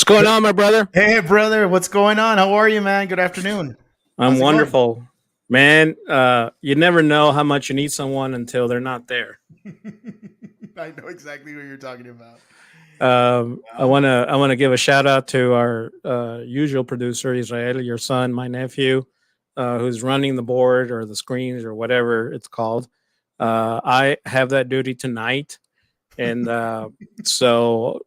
going on, my brother? Hey, brother, what's going on? How are you, man? Good afternoon. I'm wonderful, man. You never know how much you need someone until they're not there. I know exactly what you're talking about. I wanna give a shout out to our usual producer, Israel, your son, my nephew, who's running the board or the screens or whatever it's called. I have that duty tonight, and so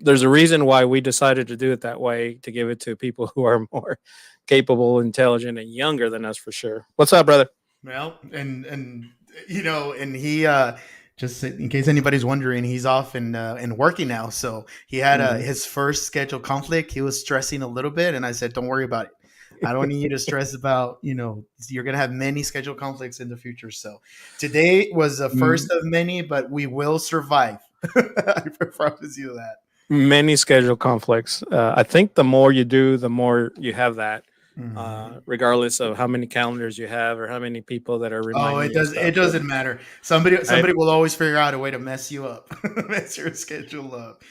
there's a reason why we decided to do it that way, to give it to people who are more capable, intelligent, and younger than us, for sure. What's up, brother? Well, and he just in case anybody's wondering, he's off and working now. So he had his first scheduled conflict. He was stressing a little bit, and I said, "Don't worry about it. I don't need you to stress about, you're going to have many scheduled conflicts in the future." So today was the first of many, but we will survive. I promise you that. Many scheduled conflicts. I think the more you do, the more you have that, regardless of how many calendars you have or how many people that are reminding you. It doesn't matter. Somebody will always figure out a way to mess you up, mess your schedule up.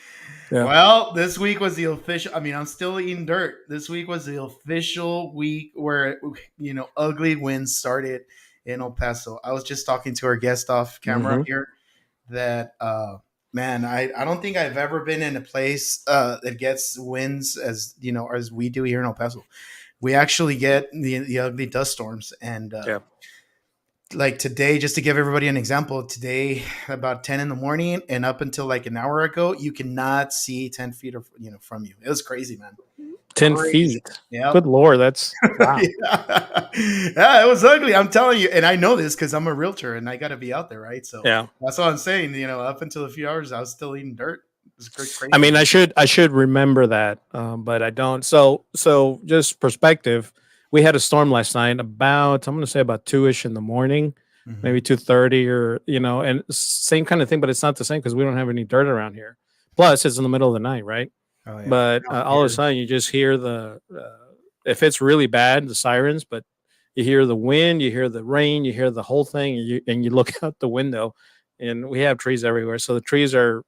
Yeah. Well, this week was the official. I mean, I'm still eating dirt. This week was the official week where ugly wins started in El Paso. I was just talking to our guest off camera here that man, I don't think I've ever been in a place that gets wins as we do here in El Paso. We actually get the ugly dust storms, and like today, just to give everybody an example, today about 10 in the morning and up until like an hour ago, you cannot see 10 feet from you. It was crazy, man. 10 feet. Yeah. Good Lord. That's wow. Yeah, it was ugly. I'm telling you. And I know this because I'm a realtor and I got to be out there. Right. So that's what I'm saying. Up until a few hours, I was still eating dirt. It was crazy. I mean, I should remember that, but I don't. So just perspective, we had a storm last night I'm going to say about 2-ish in the morning, maybe 2:30 or, and same kind of thing, but it's not the same because we don't have any dirt around here. Plus it's in the middle of the night. Right. Oh, yeah. But all of a sudden, you just hear if it's really bad, the sirens. But you hear the wind, you hear the rain, you hear the whole thing, and you look out the window, and we have trees everywhere. So the trees are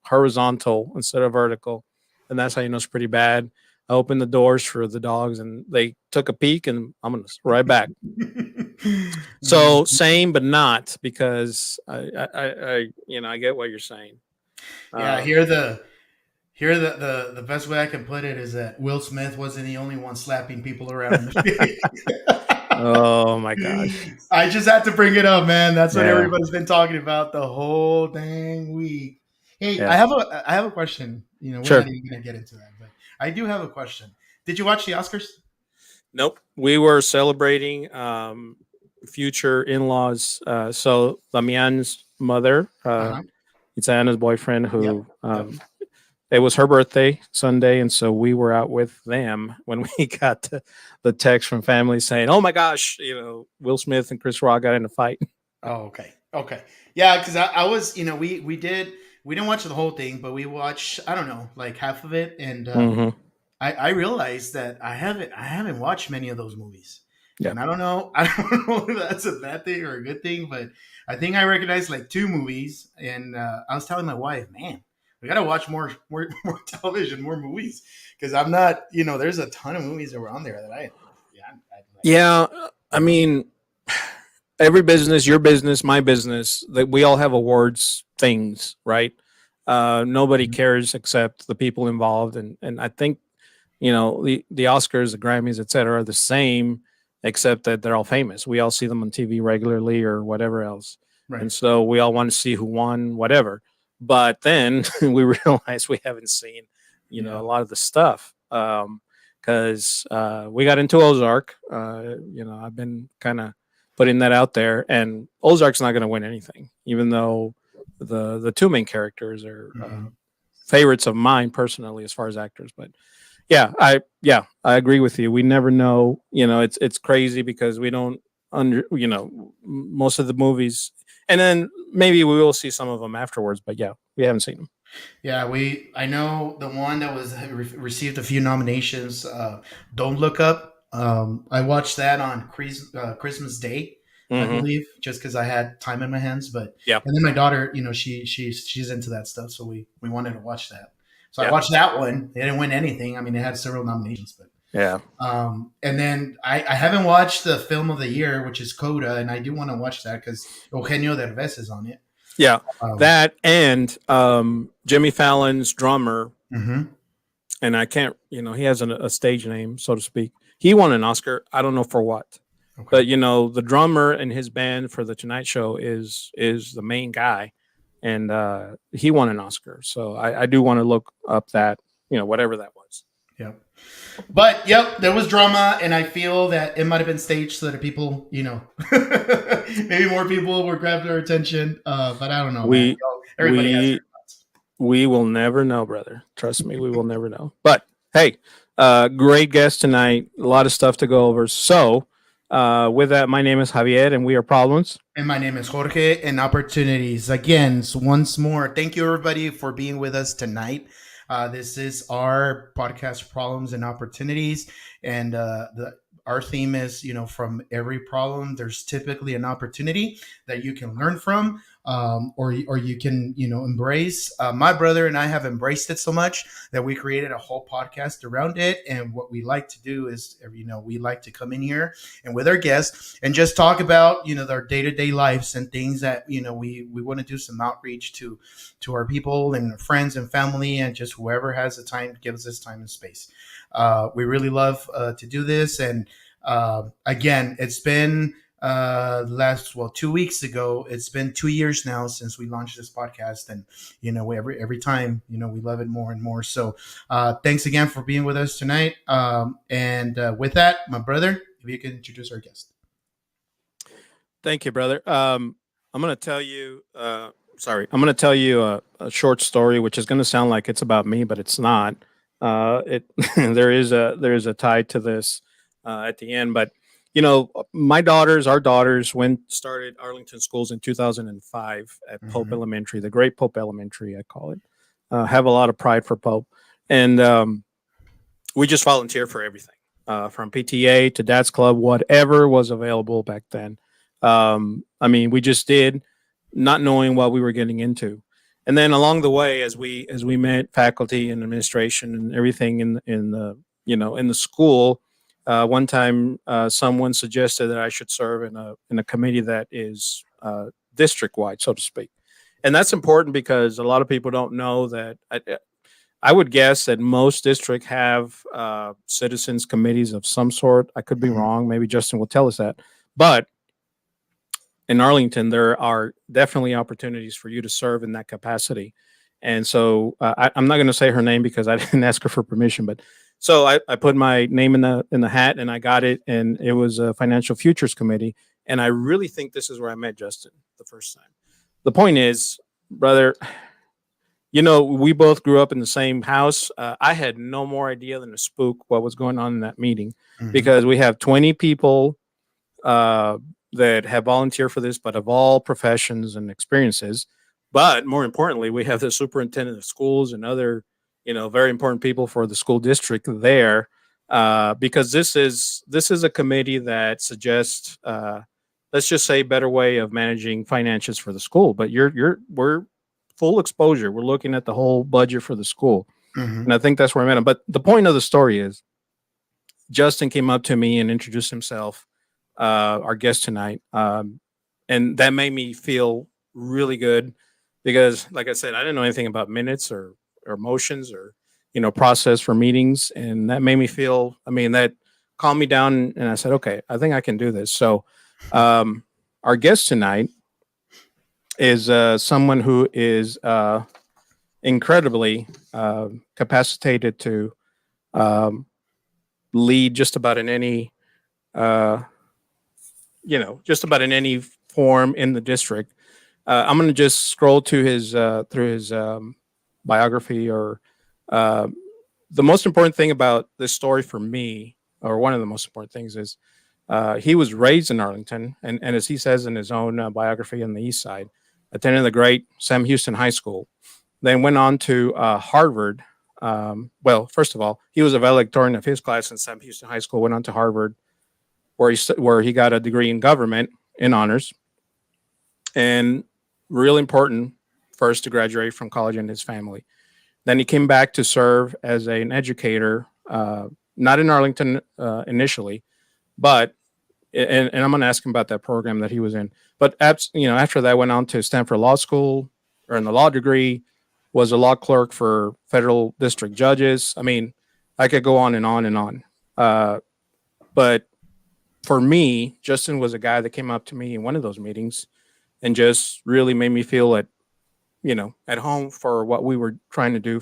horizontal instead of vertical, and that's how you know it's pretty bad. I opened the doors for the dogs, and they took a peek, and I'm gonna right back. So same, but not, because I get what you're saying. Yeah, Here, the best way I can put it is that Will Smith wasn't the only one slapping people around. Oh my gosh! I just had to bring it up, man. That's what everybody's been talking about the whole dang week. Hey, I have a question. We're not even gonna get into that, but I do have a question. Did you watch the Oscars? Nope. We were celebrating future in-laws. So Damian's mother, it's Anna's boyfriend, who. It was her birthday Sunday, and so we were out with them when we got the text from family saying, "Oh my gosh, Will Smith and Chris Rock got in a fight." Oh, okay, yeah, because I was, we didn't watch the whole thing, but we watched, I don't know, like half of it, and I realized that I haven't watched many of those movies, and I don't know if that's a bad thing or a good thing, but I think I recognized like 2 movies, and I was telling my wife, man, we gotta watch more television, more movies, because I'm not, there's a ton of movies that were on there that I like. I mean, every business, your business, my business, that we all have awards things, right? Nobody cares except the people involved, and I think the Oscars, the Grammys, etc., are the same, except that they're all famous. We all see them on TV regularly or whatever else, and so we all want to see who won whatever. But then we realized we haven't seen, a lot of the stuff, because we got into Ozark. I've been kind of putting that out there, and Ozark's not going to win anything, even though the 2 main characters are favorites of mine personally as far as actors. But I agree with you. We never know. It's crazy because we don't most of the movies. And then maybe we will see some of them afterwards, but we haven't seen them. Yeah, I know the one that received a few nominations. Don't Look Up. I watched that on Christmas Day, I believe, just because I had time in my hands. But and then my daughter, she's into that stuff, so we wanted to watch that. So I watched that one. It didn't win anything. I mean, it had several nominations, but Yeah. And then I haven't watched the film of the year, which is Coda, and I do want to watch that because Eugenio Derbez is on it. Yeah, that and Jimmy Fallon's drummer, and I can't, he has a stage name, so to speak. He won an Oscar. I don't know for what, but the drummer and his band for the Tonight Show is the main guy, and he won an Oscar. So I do want to look up that, whatever that was. Yeah. But there was drama, and I feel that it might have been staged so that people, maybe more people would grab their attention. But I don't know. Everybody has their thoughts. We will never know, brother. Trust me, we will never know. But hey, great guest tonight. A lot of stuff to go over. So with that, my name is Javier, and we are Problems. And my name is Jorge, and Opportunities. Again, once more, thank you everybody for being with us tonight. This is our podcast, Problems and Opportunities, and our theme is, from every problem, there's typically an opportunity that you can learn from, or you can, embrace. My brother and I have embraced it so much that we created a whole podcast around it. And what we like to do is, we like to come in here and with our guests and just talk about, their day-to-day lives and things that, we want to do some outreach to our people and friends and family and just whoever has the time gives us time and space. We really love to do this. And again, it's been 2 weeks ago. It's been 2 years now since we launched this podcast. And, every time, we love it more and more. So thanks again for being with us tonight. And with that, my brother, if you can introduce our guest. Thank you, brother. I'm going to tell you, a short story, which is going to sound like it's about me, but it's not. There is a tie to this at the end, but our daughters started Arlington schools in 2005 at Pope Elementary, the great Pope Elementary, I call it. Have a lot of pride for Pope, and we just volunteer for everything, from PTA to Dad's Club, whatever was available back then. We just did, not knowing what we were getting into. And then along the way, as we met faculty and administration and everything in the school, one time someone suggested that I should serve in a committee that is district wide, so to speak. And that's important because a lot of people don't know that. I would guess that most districts have citizens committees of some sort. I could be wrong. Maybe Justin will tell us that. But in Arlington, there are definitely opportunities for you to serve in that capacity. And so I'm not going to say her name because I didn't ask her for permission, but so I put my name in the hat and I got it, and it was a Financial Futures Committee. And I really think this is where I met Justin the first time. The point is, brother, we both grew up in the same house. I had no more idea than a spook what was going on in that meeting, because we have 20 people that have volunteered for this, but of all professions and experiences. But more importantly, we have the superintendent of schools and other, very important people for the school district there, because this is a committee that suggests, let's just say, better way of managing finances for the school. But we're full exposure. We're looking at the whole budget for the school, and I think that's where I met him. But the point of the story is, Justin came up to me and introduced himself, our guest tonight, and that made me feel really good because, like I said, I didn't know anything about minutes or motions or process for meetings, and that made me feel. That calmed me down, and I said, okay, I think I can do this. So, our guest tonight is someone who is incredibly capacitated to lead just about in any. Just about in any form in the district. I'm going to just scroll to his through his biography. Or the most important thing about this story for me, or one of the most important things, is he was raised in Arlington, and as he says in his own biography on the East Side, attended the great Sam Houston High School, then went on to Harvard. First of all, he was a valedictorian of his class in Sam Houston High School, went on to Harvard, where he got a degree in government in honors, and real important, first to graduate from college in his family. Then he came back to serve as an educator, not in Arlington initially, but and I'm going to ask him about that program that he was in. But after that, went on to Stanford Law School, earned the law degree, was a law clerk for federal district judges. I mean, I could go on and on and on. But for me, Justin was a guy that came up to me in one of those meetings and just really made me feel at home for what we were trying to do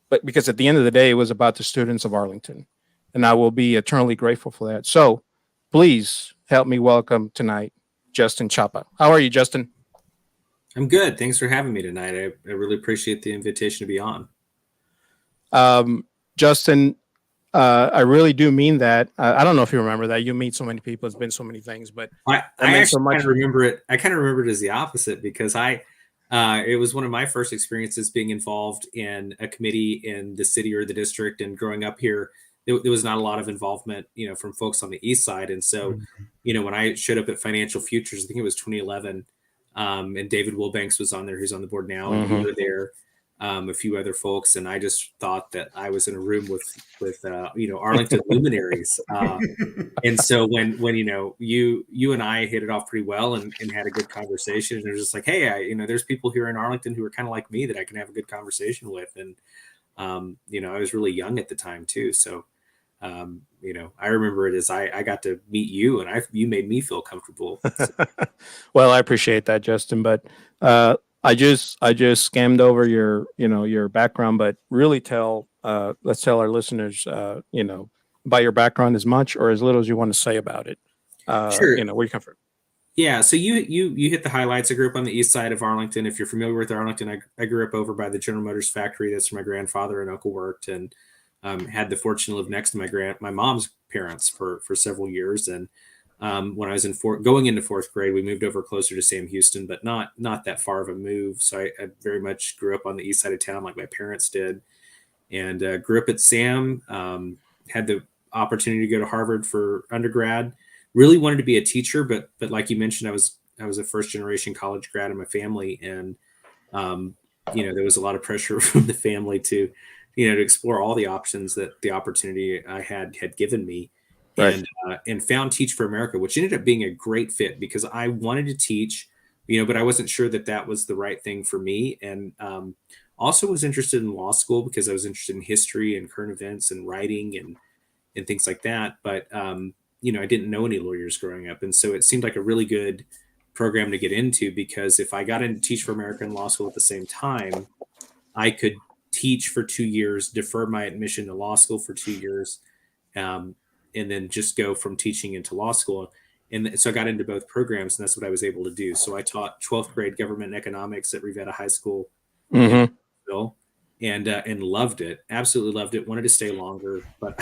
but because at the end of the day, it was about the students of Arlington, and I will be eternally grateful for that. So please help me welcome tonight, Justin Chapa. How are you, Justin? I'm good. Thanks for having me tonight. I really appreciate the invitation to be on. Justin, I really do mean that. I don't know if you remember that. You meet so many people. It's been so many things, but I actually kind of remember it. I kind of remember it as the opposite because it was one of my first experiences being involved in a committee in the city or the district. And growing up here, there was not a lot of involvement, from folks on the east side. And so, when I showed up at Financial Futures, I think it was 2011, and David Wilbanks was on there, who's on the board now, and we were there, a few other folks, and I just thought that I was in a room with Arlington luminaries. And so when you and I hit it off pretty well and had a good conversation, and it was just like, hey, there's people here in Arlington who are kind of like me that I can have a good conversation with, and I was really young at the time too, so. I remember it as I got to meet you, and you made me feel comfortable. Well, I appreciate that, Justin. But I just skimmed over your background, but really let's tell our listeners, about your background as much or as little as you want to say about it. Sure. Where you come from. Yeah. So you hit the highlights. I grew up on the east side of Arlington. If you're familiar with Arlington, I grew up over by the General Motors factory. That's where my grandfather and uncle worked, and had the fortune to live next to my mom's parents for several years. And when I was going into fourth grade, we moved over closer to Sam Houston, but not that far of a move. So I very much grew up on the east side of town like my parents did, and grew up at Sam. Had the opportunity to go to Harvard for undergrad. Really wanted to be a teacher, but like you mentioned, I was a first generation college grad in my family, and there was a lot of pressure from the family to explore all the options that the opportunity I had given me. Right. And found Teach for America, which ended up being a great fit because I wanted to teach, but I wasn't sure that was the right thing for me. And also was interested in law school because I was interested in history and current events and writing and things like that. But, I didn't know any lawyers growing up. And so it seemed like a really good program to get into, because if I got into Teach for America and law school at the same time, I could teach for 2 years, defer my admission to law school for 2 years, and then just go from teaching into law school. And so I got into both programs, and that's what I was able to do. So I taught 12th grade government economics at Rivetta High School in Nashville, and loved it. Absolutely loved it. Wanted to stay longer, but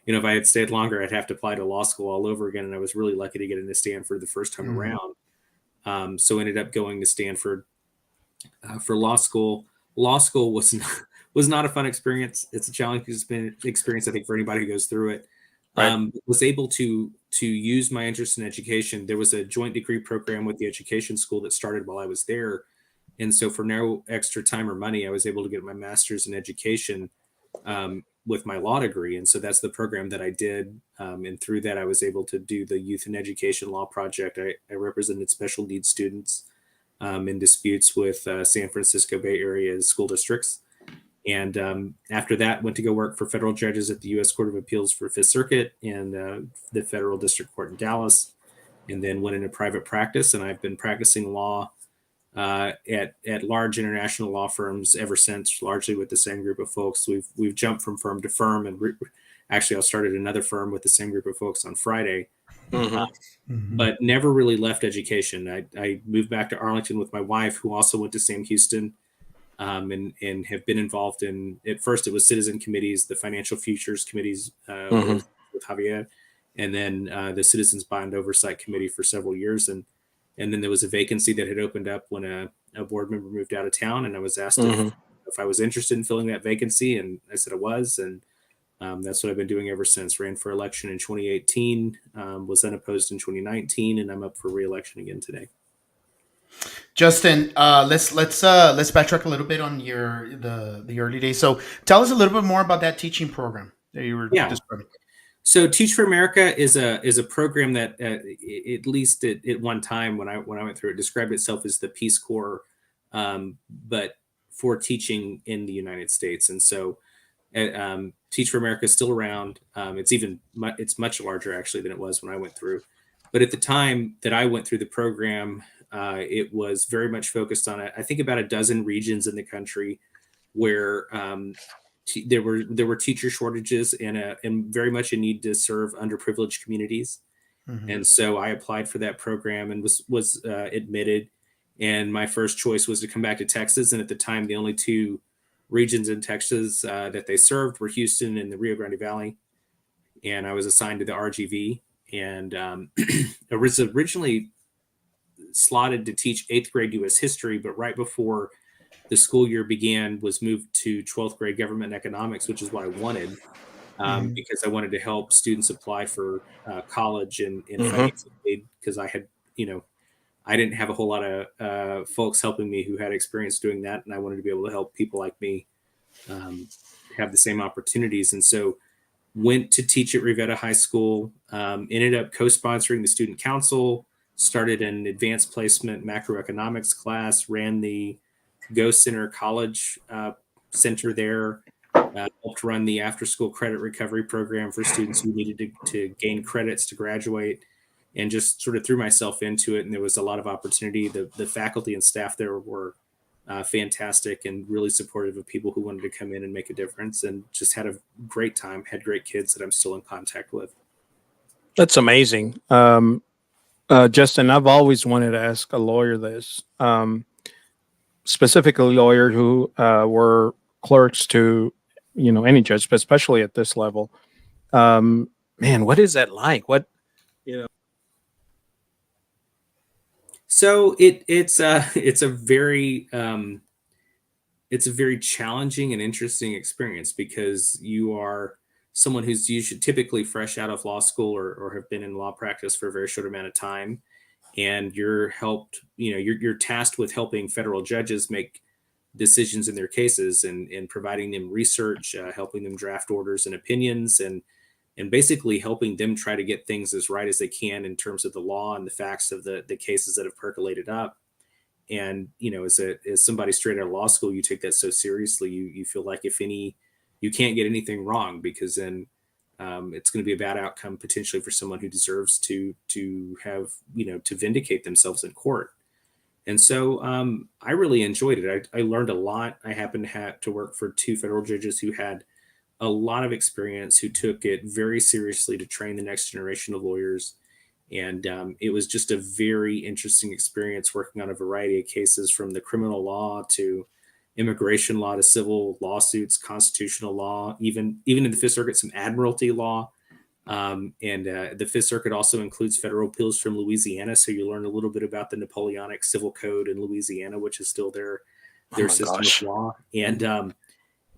if I had stayed longer, I'd have to apply to law school all over again. And I was really lucky to get into Stanford the first time around. So ended up going to Stanford for law school. Law school was not a fun experience. It's a challenging experience, I think, for anybody who goes through it. Right. Was able to use my interest in education. There was a joint degree program with the education school that started while I was there. And so for no extra time or money, I was able to get my master's in education with my law degree. And so that's the program that I did. And through that, I was able to do the Youth and Education Law Project. I represented special needs students in disputes with San Francisco Bay Area school districts. And after that, went to go work for federal judges at the U.S. Court of Appeals for Fifth Circuit and the Federal District Court in Dallas, and then went into private practice. And I've been practicing law at large international law firms ever since, largely with the same group of folks. We've jumped from firm to firm, and actually, I started another firm with the same group of folks on Friday. But never really left education. I moved back to Arlington with my wife, who also went to Sam Houston, and have been involved in, at first it was citizen committees, the financial futures committees with Javier, and then the Citizens Bond Oversight Committee for several years. And then there was a vacancy that had opened up when a board member moved out of town, and I was asked if I was interested in filling that vacancy, and I said I was, and that's what I've been doing ever since. Ran for election in 2018, was unopposed in 2019, and I'm up for re-election again today. Justin, let's backtrack a little bit on the early days. So tell us a little bit more about that teaching program that you were describing. So Teach for America is a program that at least at one time when I went through it described itself as the Peace Corps, but for teaching in the United States. And so Teach for America is still around. It's much larger actually than it was when I went through. But at the time that I went through the program, it was very much focused on I think about a dozen regions in the country where there were teacher shortages and very much a need to serve underprivileged communities. Mm-hmm. And so I applied for that program and was admitted. And my first choice was to come back to Texas. And at the time, the only two regions in Texas that they served were Houston and the Rio Grande Valley. And I was assigned to the RGV, and I was originally slotted to teach 8th grade U.S. history, but right before the school year began was moved to 12th grade government economics, which is what I wanted, because I wanted to help students apply for college and financial aid, because I had, I didn't have a whole lot of folks helping me who had experience doing that. And I wanted to be able to help people like me have the same opportunities. And so went to teach at Rivetta High School, ended up co-sponsoring the student council, started an advanced placement macroeconomics class, ran the Go Center College Center there, helped run the after-school credit recovery program for students who needed to gain credits to graduate, and just sort of threw myself into it. And there was a lot of opportunity. The faculty and staff there were fantastic and really supportive of people who wanted to come in and make a difference, and just had a great time, had great kids that I'm still in contact with. That's amazing. Justin, I've always wanted to ask a lawyer this, specifically lawyers who were clerks to, any judge, but especially at this level. Man, what is that like? So it's a very challenging and interesting experience, because you are someone who's usually typically fresh out of law school or have been in law practice for a very short amount of time, and you're tasked with helping federal judges make decisions in their cases and providing them research, helping them draft orders and opinions, and basically helping them try to get things as right as they can in terms of the law and the facts of the cases that have percolated up. And, as somebody straight out of law school, you take that so seriously, you feel like you can't get anything wrong, because then it's going to be a bad outcome potentially for someone who deserves to have, to vindicate themselves in court. And so I really enjoyed it. I learned a lot. I happened to work for two federal judges who had a lot of experience, who took it very seriously to train the next generation of lawyers. And it was just a very interesting experience working on a variety of cases, from the criminal law to immigration law to civil lawsuits, constitutional law, even in the Fifth Circuit, some admiralty law. And the Fifth Circuit also includes federal appeals from Louisiana. So you learn a little bit about the Napoleonic Civil Code in Louisiana, which is still their system of law.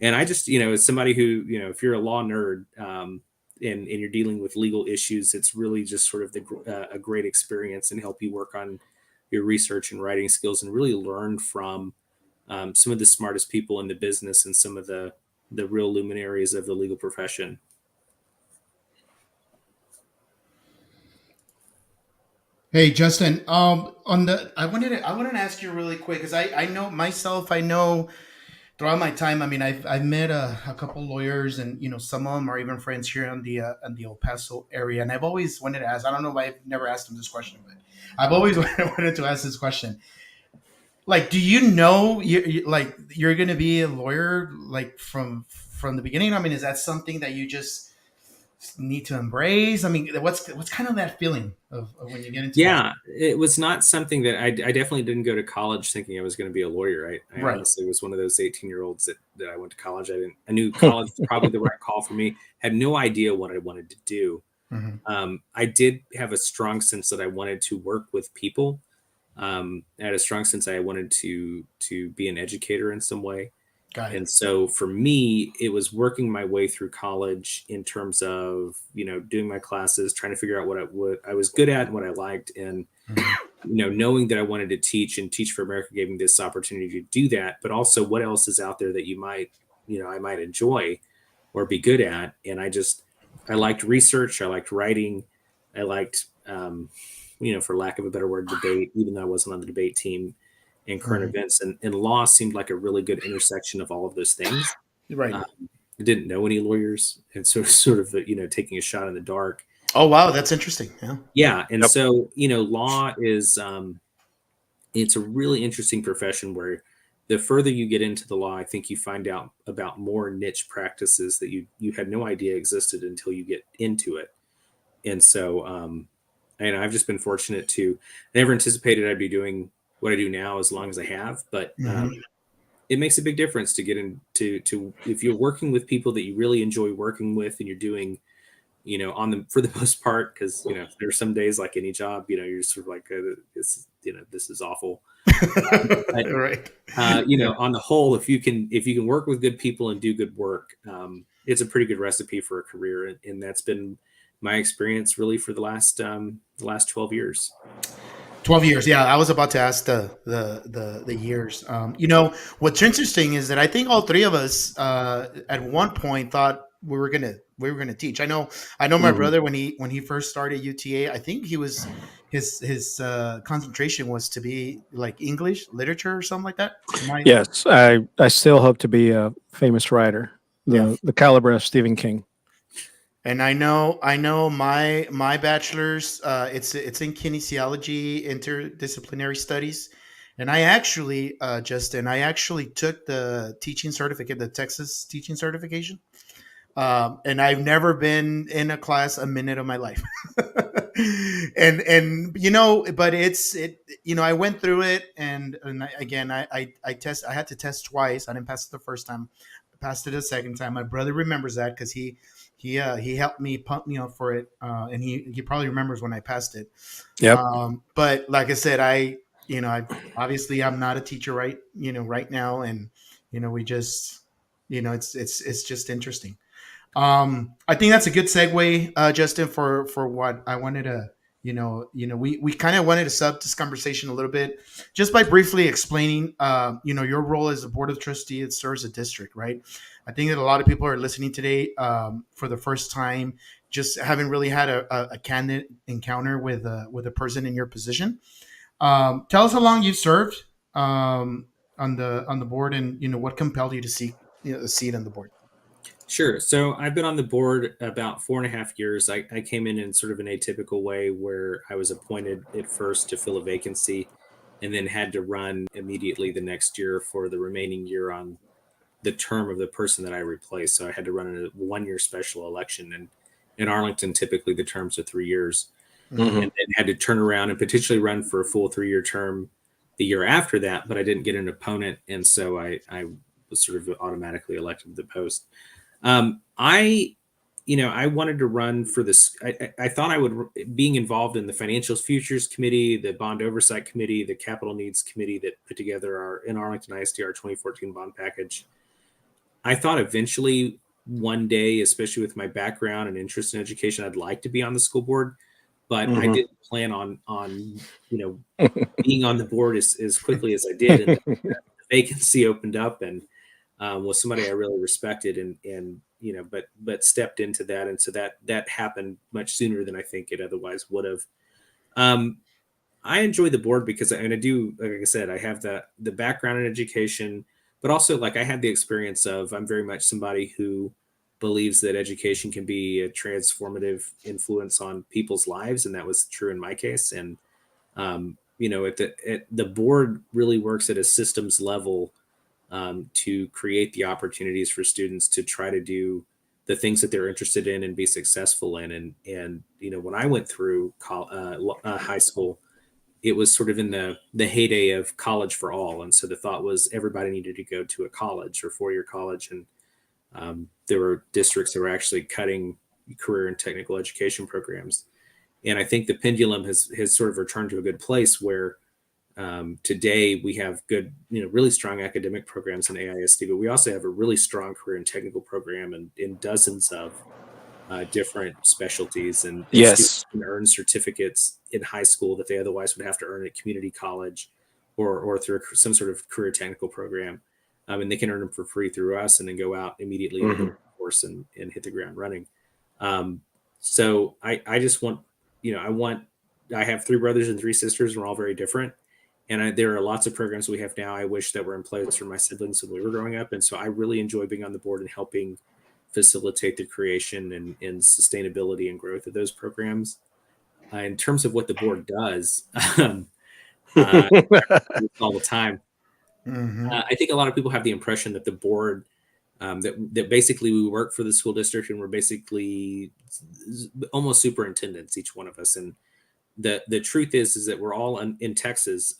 And I just, as somebody who, if you're a law nerd and you're dealing with legal issues, it's really just sort of a great experience, and help you work on your research and writing skills, and really learn from some of the smartest people in the business and some of the real luminaries of the legal profession. Hey, Justin, I wanted to ask you really quick, because I know myself, throughout my time, I've met a couple lawyers, and some of them are even friends here in the El Paso area. And I've always wanted to ask, I don't know if I've never asked them this question, but I've always wanted to ask this question. Like, do you know you're going to be a lawyer from the beginning? Is that something that you just need to embrace? What's kind of that feeling of when you get into that? It was not something that I definitely didn't go to college thinking I was going to be a lawyer. I honestly was one of those 18-year-olds that I went to college. I knew college was probably the right call for me. Had no idea what I wanted to do. Mm-hmm. I did have a strong sense that I wanted to work with people. I had a strong sense I wanted to be an educator in some way. And so for me, it was working my way through college in terms of, doing my classes, trying to figure out what I was good at and what I liked. And knowing that I wanted to teach, and Teach for America gave me this opportunity to do that, but also what else is out there that I might enjoy or be good at. And I liked research. I liked writing. I liked, for lack of a better word, debate, even though I wasn't on the debate team, and current events, and law seemed like a really good intersection of all of those things. Right. I didn't know any lawyers, and so sort of, taking a shot in the dark. Oh, wow. That's interesting. Yeah. Yeah. And so, law is, it's a really interesting profession where the further you get into the law, I think you find out about more niche practices that you had no idea existed until you get into it. And so, and I've just been fortunate I never anticipated I'd be doing what I do now as long as I have, but it makes a big difference to get into, if you're working with people that you really enjoy working with, and you're doing, for the most part, because, there's some days, like any job, you're sort of like, this is awful. Right. On the whole, if you can work with good people and do good work, it's a pretty good recipe for a career. And that's been my experience really for the last 12 years. 12 years. Yeah. I was about to ask the years. What's interesting is that I think all three of us, at one point thought we were going to teach. I know my brother, when he first started UTA, I think his concentration was to be like English literature or something like that. Yes. I still hope to be a famous writer, the caliber of Stephen King. And I know my bachelor's, it's in kinesiology, interdisciplinary studies. And I actually, Justin, took the teaching certificate, the Texas teaching certification. And I've never been in a class a minute of my life. and but I went through it, and I had to test twice. I didn't pass it the first time. I passed it a second time. My brother remembers that because he helped me pump me up for it, and he probably remembers when I passed it. Yep. But like I said, I obviously I'm not a teacher right now, and we just it's just interesting. I think that's a good segue, Justin, for what I wanted to, we kind of wanted to sub this conversation a little bit just by briefly explaining, your role as a board of trustees that serves a district, right? I think that a lot of people are listening today for the first time, just haven't really had a candid encounter with a person in your position. Tell us how long you've served on the board, and what compelled you to seek a seat on the board. Sure. So I've been on the board about 4.5 years. I came in sort of an atypical way where I was appointed at first to fill a vacancy, and then had to run immediately the next year for the remaining year on the term of the person that I replaced. So I had to run a 1-year special election, and in Arlington, typically the terms are 3 years, and then had to turn around and potentially run for a full 3-year term the year after that. But I didn't get an opponent, and so I was sort of automatically elected to the post. I wanted to run for this. I thought I would, being involved in the Financial Futures Committee, the Bond Oversight Committee, the Capital Needs Committee that put together in Arlington ISD, our 2014 bond package. I thought eventually one day, especially with my background and interest in education, I'd like to be on the school board, but I didn't plan on being on the board as quickly as I did. And the vacancy opened up, and was somebody I really respected, and but stepped into that, and so that happened much sooner than I think it otherwise would have. I enjoy the board because I do, like I said, I have the background in education, but also, like, I had the experience of, I'm very much somebody who believes that education can be a transformative influence on people's lives, and that was true in my case. And the board really works at a systems level to create the opportunities for students to try to do the things that they're interested in and be successful in. And when I went through high school, it was sort of in the heyday of college for all. And so the thought was everybody needed to go to a college or 4-year college. And there were districts that were actually cutting career and technical education programs. And I think the pendulum has sort of returned to a good place where today we have good, really strong academic programs in AISD, but we also have a really strong career and technical program and in dozens of different specialties, and Yes. students can earn certificates in high school that they otherwise would have to earn at community college or through some sort of career technical program. And they can earn them for free through us and then go out immediately into the workforce and hit the ground running. So I just want, I have 3 brothers and 3 sisters, and we're all very different. And there are lots of programs we have now I wish that were in place for my siblings when we were growing up. And so I really enjoy being on the board and helping facilitate the creation and sustainability and growth of those programs. In terms of what the board does, all the time, I think a lot of people have the impression that the board, that basically we work for the school district and we're basically almost superintendents, each one of us. And the truth is that we're all in Texas.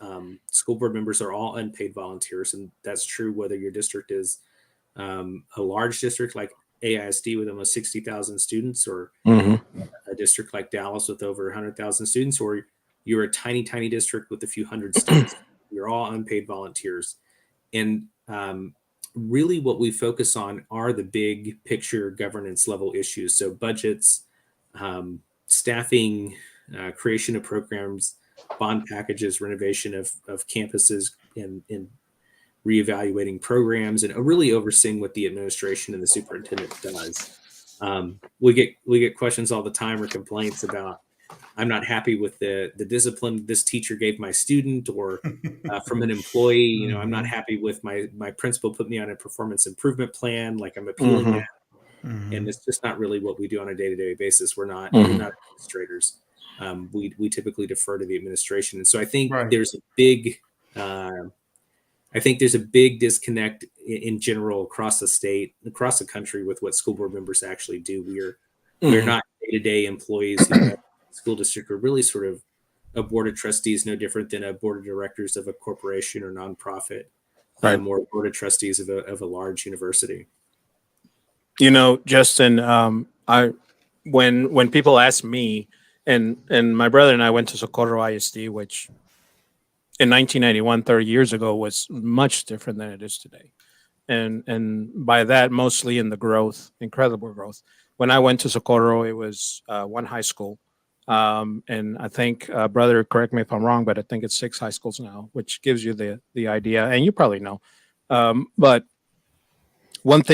School board members are all unpaid volunteers, and that's true whether your district is a large district like AISD with almost 60,000 students, or a district like Dallas with over 100,000 students, or you're a tiny district with a few hundred students. You're all unpaid volunteers, and really what we focus on are the big picture governance level issues. So budgets, staffing, creation of programs, bond packages, renovation of campuses, and reevaluating programs, and really overseeing what the administration and the superintendent does. We get questions all the time or complaints about, I'm not happy with the discipline this teacher gave my student, or from an employee, I'm not happy with my principal put me on a performance improvement plan, like I'm appealing that. And it's just not really what we do on a day-to-day basis. We're not administrators. We typically defer to the administration. And so I think there's a big disconnect in general across the state, across the country, with what school board members actually do. We're not day-to-day employees who have school district. We're really sort of a board of trustees, no different than a board of directors of a corporation or nonprofit, or a board of trustees of a large university. Justin, when people ask me, and my brother and I went to Socorro ISD, which in 1991, 30 years ago, was much different than it is today. And by that, mostly in the growth, incredible growth. When I went to Socorro, it was one high school. And I think, brother, correct me if I'm wrong, but I think it's 6 high schools now, which gives you the idea. And you probably know. But let's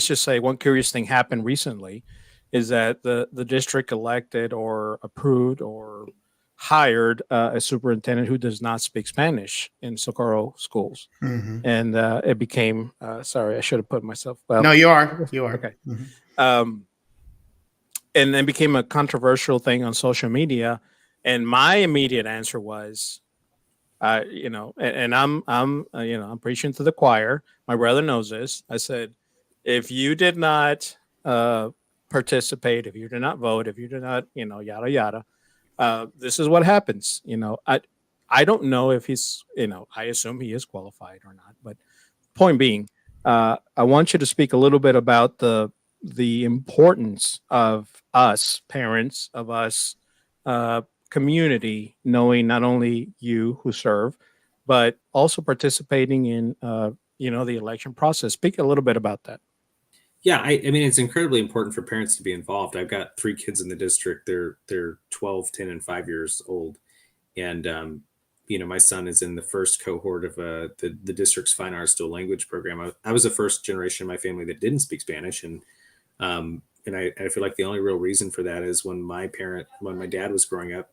just say one curious thing happened recently is that the district elected or approved or hired a superintendent who does not speak Spanish in Socorro schools. And it became, sorry, I should have put myself. Well, no, you are. Okay. And then became a controversial thing on social media. And my immediate answer was, and I'm preaching to the choir. My brother knows this. I said, if you did not participate, if you did not vote, if you did not, yada, yada, this is what happens. I don't know if he's, I assume he is qualified or not. But point being, I want you to speak a little bit about the importance of us parents, of us community, knowing not only you who serve, but also participating in, the election process. Speak a little bit about that. Yeah, I mean, it's incredibly important for parents to be involved. I've got 3 kids in the district. They're 12, 10, and 5 years old. And, my son is in the first cohort of the district's Fine Arts Dual Language program. I was the first generation in my family that didn't speak Spanish. And I feel like the only real reason for that is when my dad was growing up,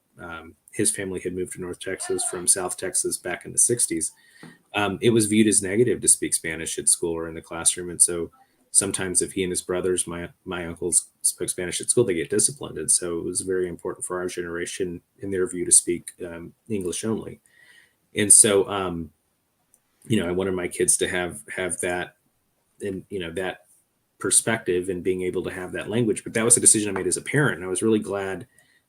his family had moved to North Texas from South Texas back in the 60s. It was viewed as negative to speak Spanish at school or in the classroom. And so sometimes if he and his brothers, my uncles, spoke Spanish at school, they get disciplined. And so it was very important for our generation, in their view, to speak English only. And so, I wanted my kids to have that, and, that perspective and being able to have that language. But that was a decision I made as a parent. And I was really glad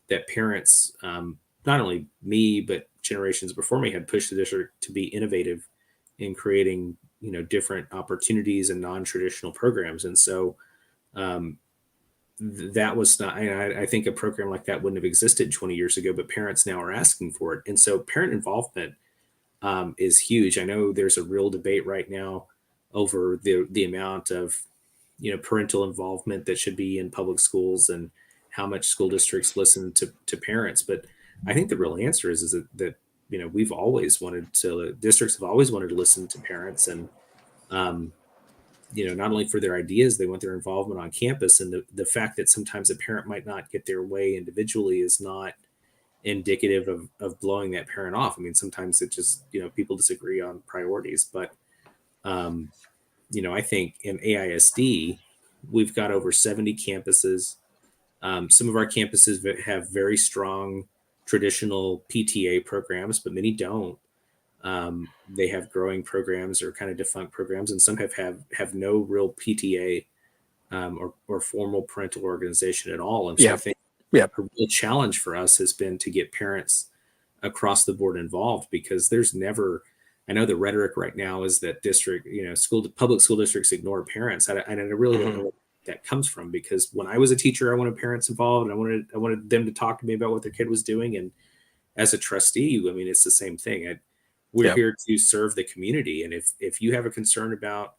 that parents, not only me, but generations before me, had pushed the district to be innovative in creating, different opportunities and non-traditional programs. And so that was not, I think a program like that wouldn't have existed 20 years ago, but parents now are asking for it. And so parent involvement is huge. I know there's a real debate right now over the amount of parental involvement that should be in public schools and how much school districts listen to parents. But I think the real answer is that districts have always wanted to listen to parents, and not only for their ideas, they want their involvement on campus. And the fact that sometimes a parent might not get their way individually is not indicative of blowing that parent off. I mean, sometimes it just, people disagree on priorities, but, I think in AISD, we've got over 70 campuses. Some of our campuses have very strong traditional PTA programs, but many don't. They have growing programs or kind of defunct programs, and some have no real PTA or formal parental organization at all. And so I think a real challenge for us has been to get parents across the board involved, because there's never, I know the rhetoric right now is that public school districts ignore parents. I really don't know where that comes from, because when I was a teacher, I wanted parents involved, and I wanted them to talk to me about what their kid was doing. And as a trustee, I mean, it's the same thing. We're here to serve the community. And if you have a concern about,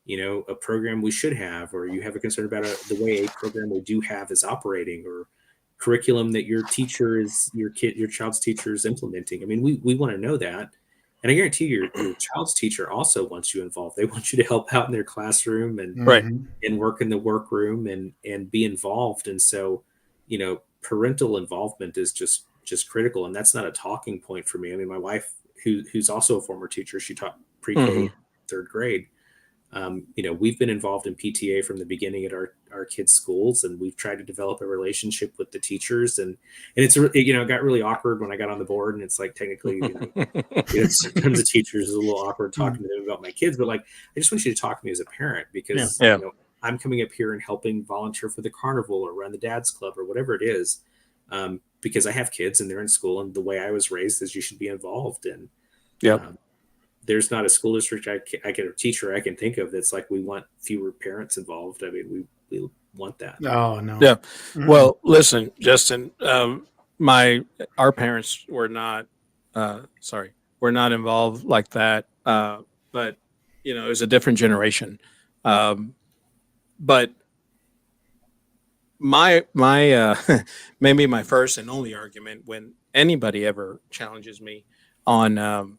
a program we should have, or you have a concern about the way a program we do have is operating, or curriculum that your child's teacher is implementing. I mean, we want to know that. And I guarantee your child's teacher also wants you involved. They want you to help out in their classroom and work in the workroom and be involved. And so, parental involvement is just critical. And that's not a talking point for me. I mean, my wife, who's also a former teacher, she taught pre-K, third grade. We've been involved in PTA from the beginning at our kids' schools, and we've tried to develop a relationship with the teachers. And it's, it got really awkward when I got on the board, and it's like, technically, sometimes the teachers is a little awkward talking to them about my kids, but like, I just want you to talk to me as a parent, because I'm coming up here and helping volunteer for the carnival or run the dad's club or whatever it is. Because I have kids and they're in school, and the way I was raised is you should be involved. And there's not a school district I can, a teacher I can think of that's like, we want fewer parents involved. I mean, we want that. Oh, no. Yeah. Well, listen, Justin, our parents were not involved like that. But it was a different generation. But my maybe my first and only argument when anybody ever challenges me on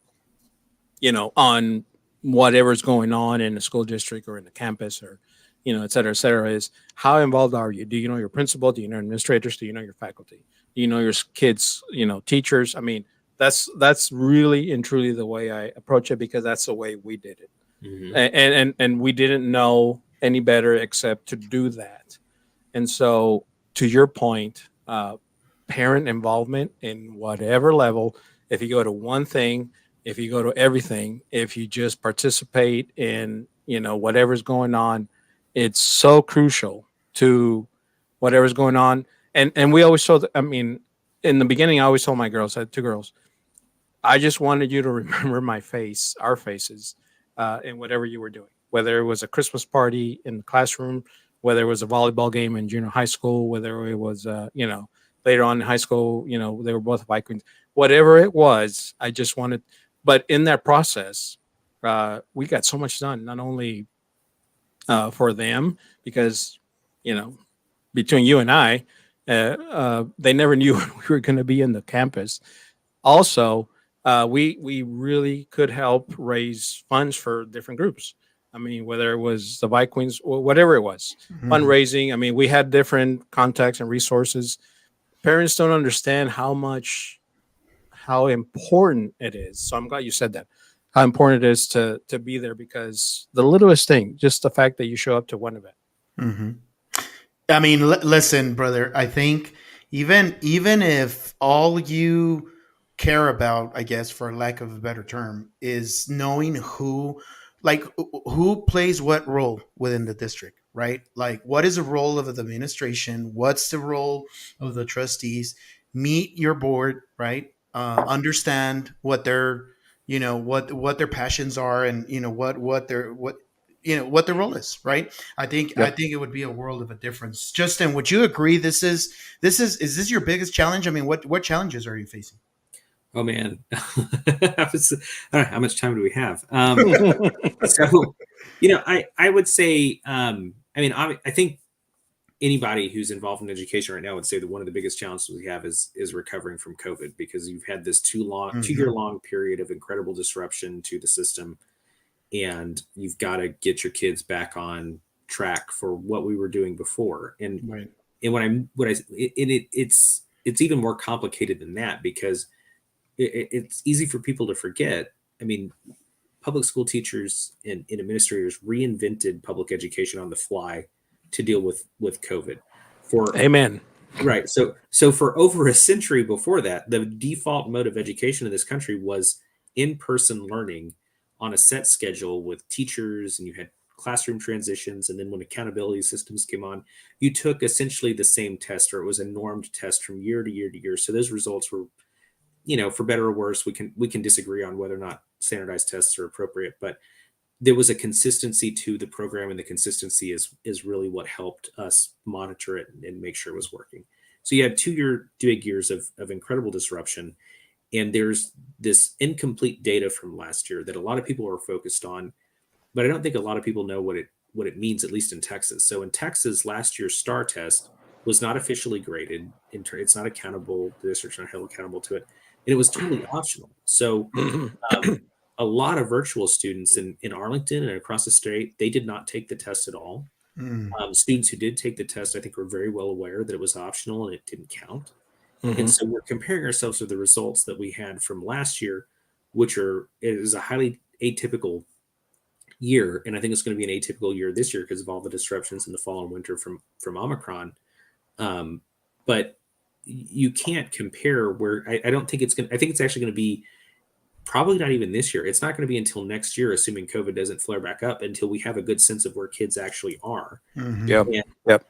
on whatever's going on in the school district or in the campus or et cetera, is how involved are you? Do you know your principal? Do you know administrators? Do you know your faculty? Do you know your kids, teachers? I mean, that's really and truly the way I approach it, because that's the way we did it. And we didn't know any better except to do that. And so, to your point, parent involvement in whatever level, if you go to one thing, if you go to everything, if you just participate in, whatever's going on, it's so crucial to whatever's going on. And we always told, in the beginning, I always told my girls, I had two girls, I just wanted you to remember our faces, in whatever you were doing, whether it was a Christmas party in the classroom, whether it was a volleyball game in junior high school, whether it was, later on in high school, they were both Vikings, whatever it was, I just wanted, but in that process, we got so much done, not only for them, because, between you and I, they never knew when we were going to be in the campus. Also, we really could help raise funds for different groups. I mean, whether it was the Vikings or whatever it was, fundraising. I mean, we had different contacts and resources. Parents don't understand how important it is. So I'm glad you said that, how important it is to be there, because the littlest thing, just the fact that you show up to one event. I mean, listen, brother, I think even if all you care about, I guess, for lack of a better term, is knowing who plays what role within the district, right? Like, what is the role of the administration? What's the role of the trustees? Meet your board, right? Understand what their, what their passions are, and what their role is, right? I think it would be a world of a difference. Justin, would you agree? Is this your biggest challenge? I mean, what challenges are you facing? Oh man, I don't know, how much time do we have? So, I would say, I mean, I think anybody who's involved in education right now would say that one of the biggest challenges we have is recovering from COVID, because you've had this 2-year long period of incredible disruption to the system, and you've got to get your kids back on track for what we were doing before. And Right. and it's even more complicated than that, because it's easy for people to forget. I mean, public school teachers and administrators reinvented public education on the fly to deal with COVID. Amen. Right. So for over a century before that, the default mode of education in this country was in-person learning on a set schedule with teachers, and you had classroom transitions. And then when accountability systems came on, you took essentially the same test, or it was a normed test from year to year to year. So those results were, for better or worse, we can disagree on whether or not standardized tests are appropriate, but there was a consistency to the program, and the consistency is really what helped us monitor it and make sure it was working. So you had 2 big years of incredible disruption, and there's this incomplete data from last year that a lot of people are focused on, but I don't think a lot of people know what it means, at least in Texas. So in Texas, last year's STAR test was not officially graded. It's not accountable. The district's not held accountable to it, and it was totally optional. So a lot of virtual students in Arlington and across the state, they did not take the test at all. Students who did take the test, I think, were very well aware that it was optional and it didn't count. And so we're comparing ourselves to the results that we had from last year, which is a highly atypical year. And I think it's going to be an atypical year this year because of all the disruptions in the fall and winter from Omicron. But you can't compare where I don't think it's going to, I think it's actually going to be probably not even this year. It's not going to be until next year, assuming COVID doesn't flare back up, until we have a good sense of where kids actually are. And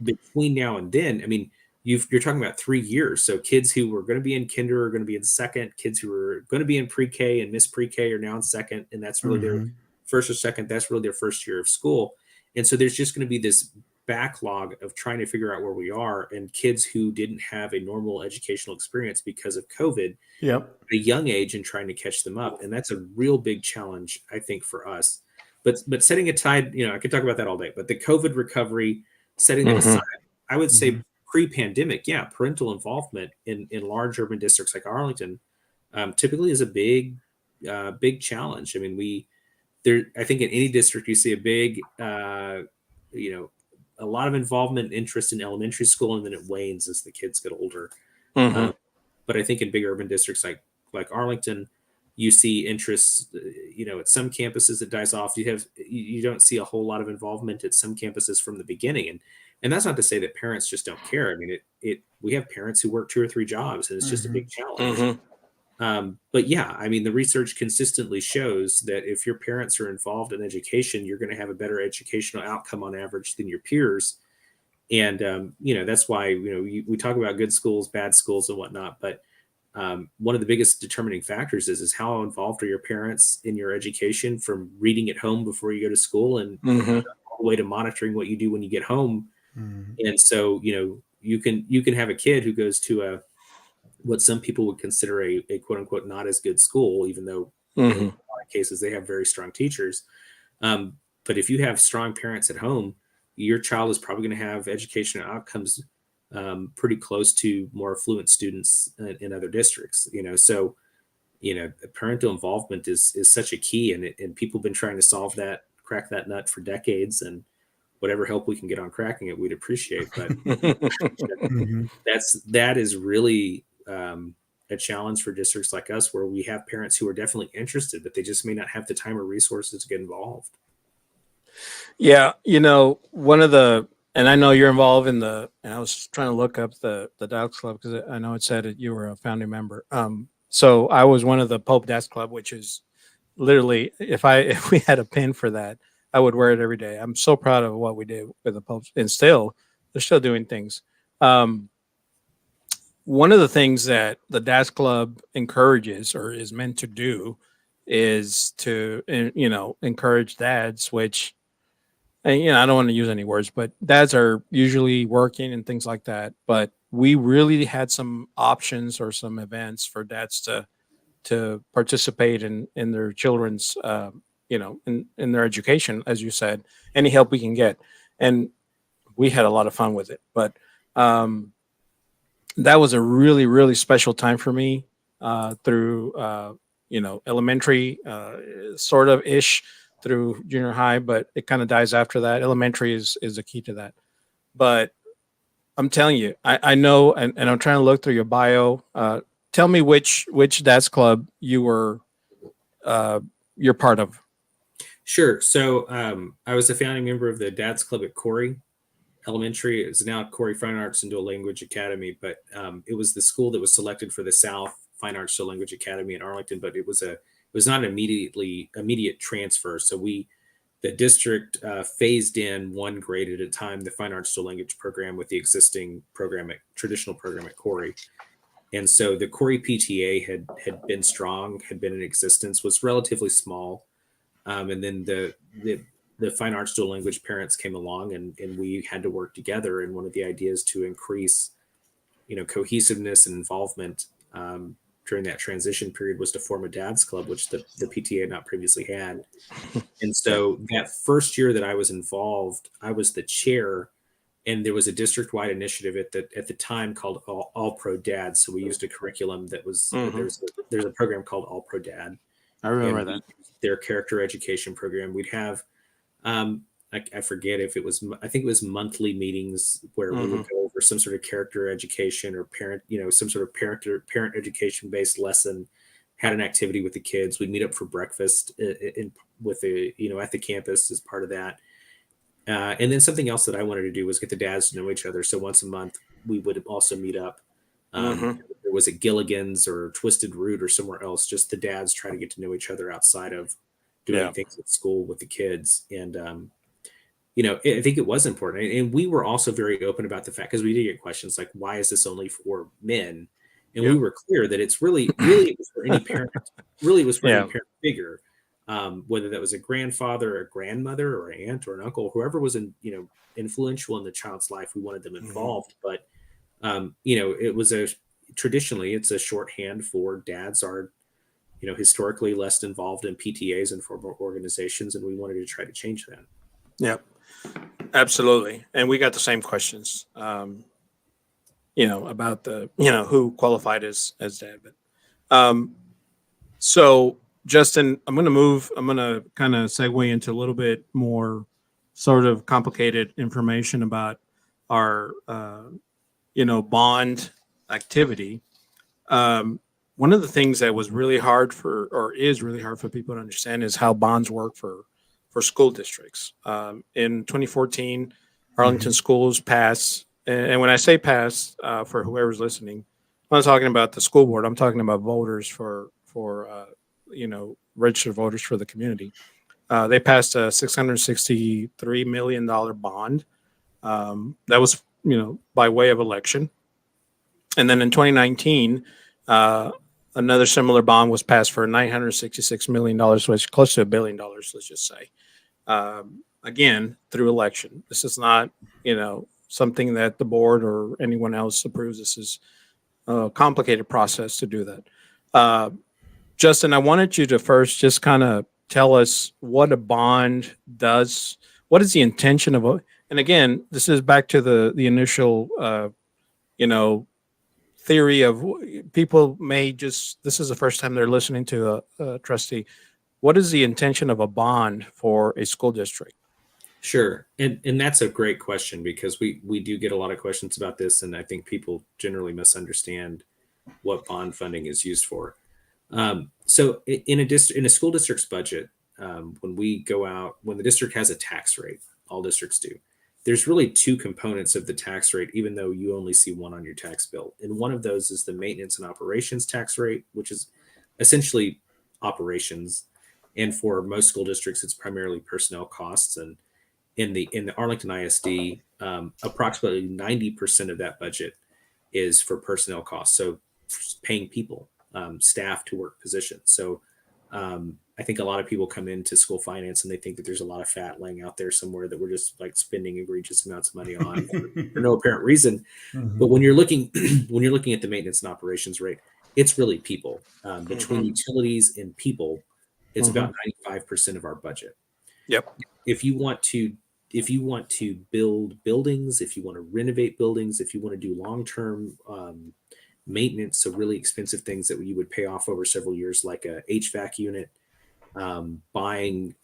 between now and then, I mean, you're talking about 3 years. So kids who were going to be in kinder are going to be in second. Kids who were going to be in pre-K and missed pre-K are now in second. And that's really their first or second. That's really their first year of school. And so there's just going to be this backlog of trying to figure out where we are, and kids who didn't have a normal educational experience because of COVID at a young age, and trying to catch them up. And that's a real big challenge, I think, for us. But setting aside, I could talk about that all day, but the COVID recovery, setting that aside, I would say pre-pandemic, parental involvement in large urban districts like Arlington typically is a big challenge. I mean, I think in any district you see a big, a lot of involvement and interest in elementary school, and then it wanes as the kids get older. But I think in big urban districts like Arlington, you see interest, at some campuses it dies off. You don't see a whole lot of involvement at some campuses from the beginning. And that's not to say that parents just don't care. I mean, we have parents who work 2 or 3 jobs, and it's just a big challenge. But I mean, the research consistently shows that if your parents are involved in education, you're going to have a better educational outcome on average than your peers. And, that's why, we talk about good schools, bad schools and whatnot. But one of the biggest determining factors is how involved are your parents in your education, from reading at home before you go to school and all the way to monitoring what you do when you get home. And so, you can have a kid who goes to what some people would consider a quote unquote not as good school, even though in a lot of cases they have very strong teachers. But if you have strong parents at home, your child is probably going to have educational outcomes pretty close to more affluent students in other districts. So parental involvement is such a key, and people have been trying to crack that nut for decades, and whatever help we can get on cracking it, we'd appreciate. But that is really a challenge for districts like us, where we have parents who are definitely interested, but they just may not have the time or resources to get involved. Yeah. One of and I know you're involved in and I was trying to look up the Desk Club, because I know it said that you were a founding member. So I was one of the Pope Desk Club, which is literally, if we had a pin for that, I would wear it every day. I'm so proud of what we did with the Popes, and they're still doing things. One of the things that the Desk Club encourages, or is meant to do, is to, encourage dads, which, and, I don't want to use any words, but dads are usually working and things like that. But we really had some options or some events for dads to participate in their children's, in their education, as you said, any help we can get. And we had a lot of fun with it. But that was a really, really special time for me through, elementary sort of ish through junior high, but it kind of dies after that. Elementary is the key to that. But I'm telling you, I know, and I'm trying to look through your bio. Tell me which dad's club you're part of. Sure. So I was a founding member of the Dad's Club at Corey Elementary. It's now Corey Fine Arts and Dual Language Academy, but it was the school that was selected for the South Fine Arts Dual Language Academy in Arlington. But it was not an immediate transfer. So the district phased in one grade at a time the Fine Arts Dual Language program with the existing traditional program at Corey. And so the Corey PTA had been strong, had been in existence, was relatively small. And then the Fine Arts Dual Language parents came along and we had to work together. And one of the ideas to increase, cohesiveness and involvement during that transition period was to form a dad's club, which the PTA had not previously had. And so that first year that I was involved, I was the chair, and there was a district-wide initiative at the time called All Pro Dad. So we used a curriculum that was there's a program called All Pro Dad. I remember that. Their character education program. We'd have I forget if it was, I think it was monthly meetings where we would go over some sort of character education or parent, some sort of parent education based lesson, had an activity with the kids. We'd meet up for breakfast with at the campus as part of that. And then something else that I wanted to do was get the dads to know each other. So once a month we would also meet up. There was at Gilligan's or Twisted Root or somewhere else, just the dads try to get to know each other outside of doing things at school with the kids. And, I think it was important. And we were also very open about the fact, because we did get questions like, why is this only for men? And we were clear that it's really it was for any parent, any parent figure, whether that was a grandfather, a grandmother, or an aunt or an uncle, whoever was influential in the child's life, we wanted them involved. But, it was traditionally it's a shorthand for dads are, historically less involved in PTAs and formal organizations. And we wanted to try to change that. Yeah, absolutely. And we got the same questions, about the, who qualified as dad. But so Justin, I'm going to kind of segue into a little bit more sort of complicated information about our, bond activity. One of the things that was really hard is really hard for people to understand is how bonds work for school districts. In 2014, Arlington schools passed, and when I say pass, for whoever's listening, I'm not talking about the school board. I'm talking about voters for registered voters for the community. They passed a $663 million bond. That was, by way of election. And then in 2019, another similar bond was passed for $966 million, which is close to $1 billion, let's just say. Again, through election. This is not, something that the board or anyone else approves. This is a complicated process to do that. Justin, I wanted you to first just kind of tell us what a bond does. What is the intention of it? And again, this is back to the initial, theory of people this is the first time they're listening to a trustee. What is the intention of a bond for a school district? Sure. And that's a great question, because we do get a lot of questions about this. And I think people generally misunderstand what bond funding is used for. So in a school district's budget, when the district has a tax rate, all districts do, there's really two components of the tax rate, even though you only see one on your tax bill. And one of those is the maintenance and operations tax rate, which is essentially operations. And for most school districts, it's primarily personnel costs. And in the Arlington ISD, approximately 90% of that budget is for personnel costs. So paying people, staff to work positions. So I think a lot of people come into school finance and they think that there's a lot of fat laying out there somewhere that we're just like spending egregious amounts of money on for no apparent reason. But when you're looking at the maintenance and operations rate, it's really people. Between utilities and people, it's about 95% of our budget. Yep. If you want to to build buildings, if you want to renovate buildings, if you want to do long-term maintenance, so really expensive things that you would pay off over several years, like a HVAC unit, buying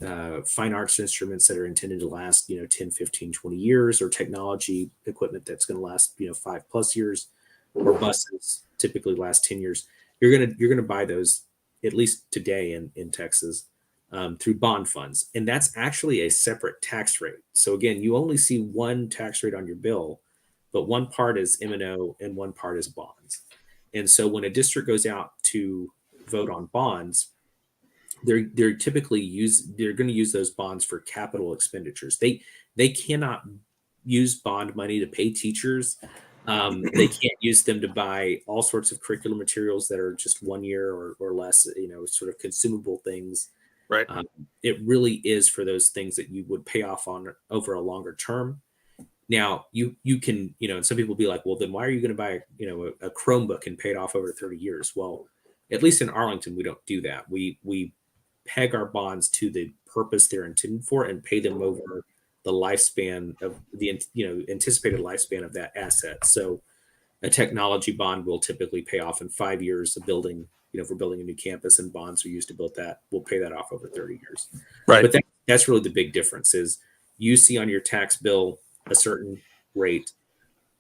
fine arts instruments that are intended to last 10, 15, 20 years, or technology equipment that's going to last 5+ years, or buses typically last 10 years. You're gonna buy those, at least today in Texas, through bond funds, and that's actually a separate tax rate. So again, you only see one tax rate on your bill, but one part is M&O and one part is bonds. And so when a district goes out to vote on bonds, they're going to use those bonds for capital expenditures. They cannot use bond money to pay teachers. They can't use them to buy all sorts of curriculum materials that are just 1 year or less, sort of consumable things. Right. It really is for those things that you would pay off on over a longer term. Now you can, and some people be like, well, then why are you going to buy, a Chromebook and pay it off over 30 years? Well, at least in Arlington, we don't do that. We peg our bonds to the purpose they're intended for and pay them over the lifespan of the, anticipated lifespan of that asset. So a technology bond will typically pay off in 5 years. A building, if we're building a new campus and bonds are used to build that, we'll pay that off over 30 years. Right. But that's really the big difference is you see on your tax bill a certain rate.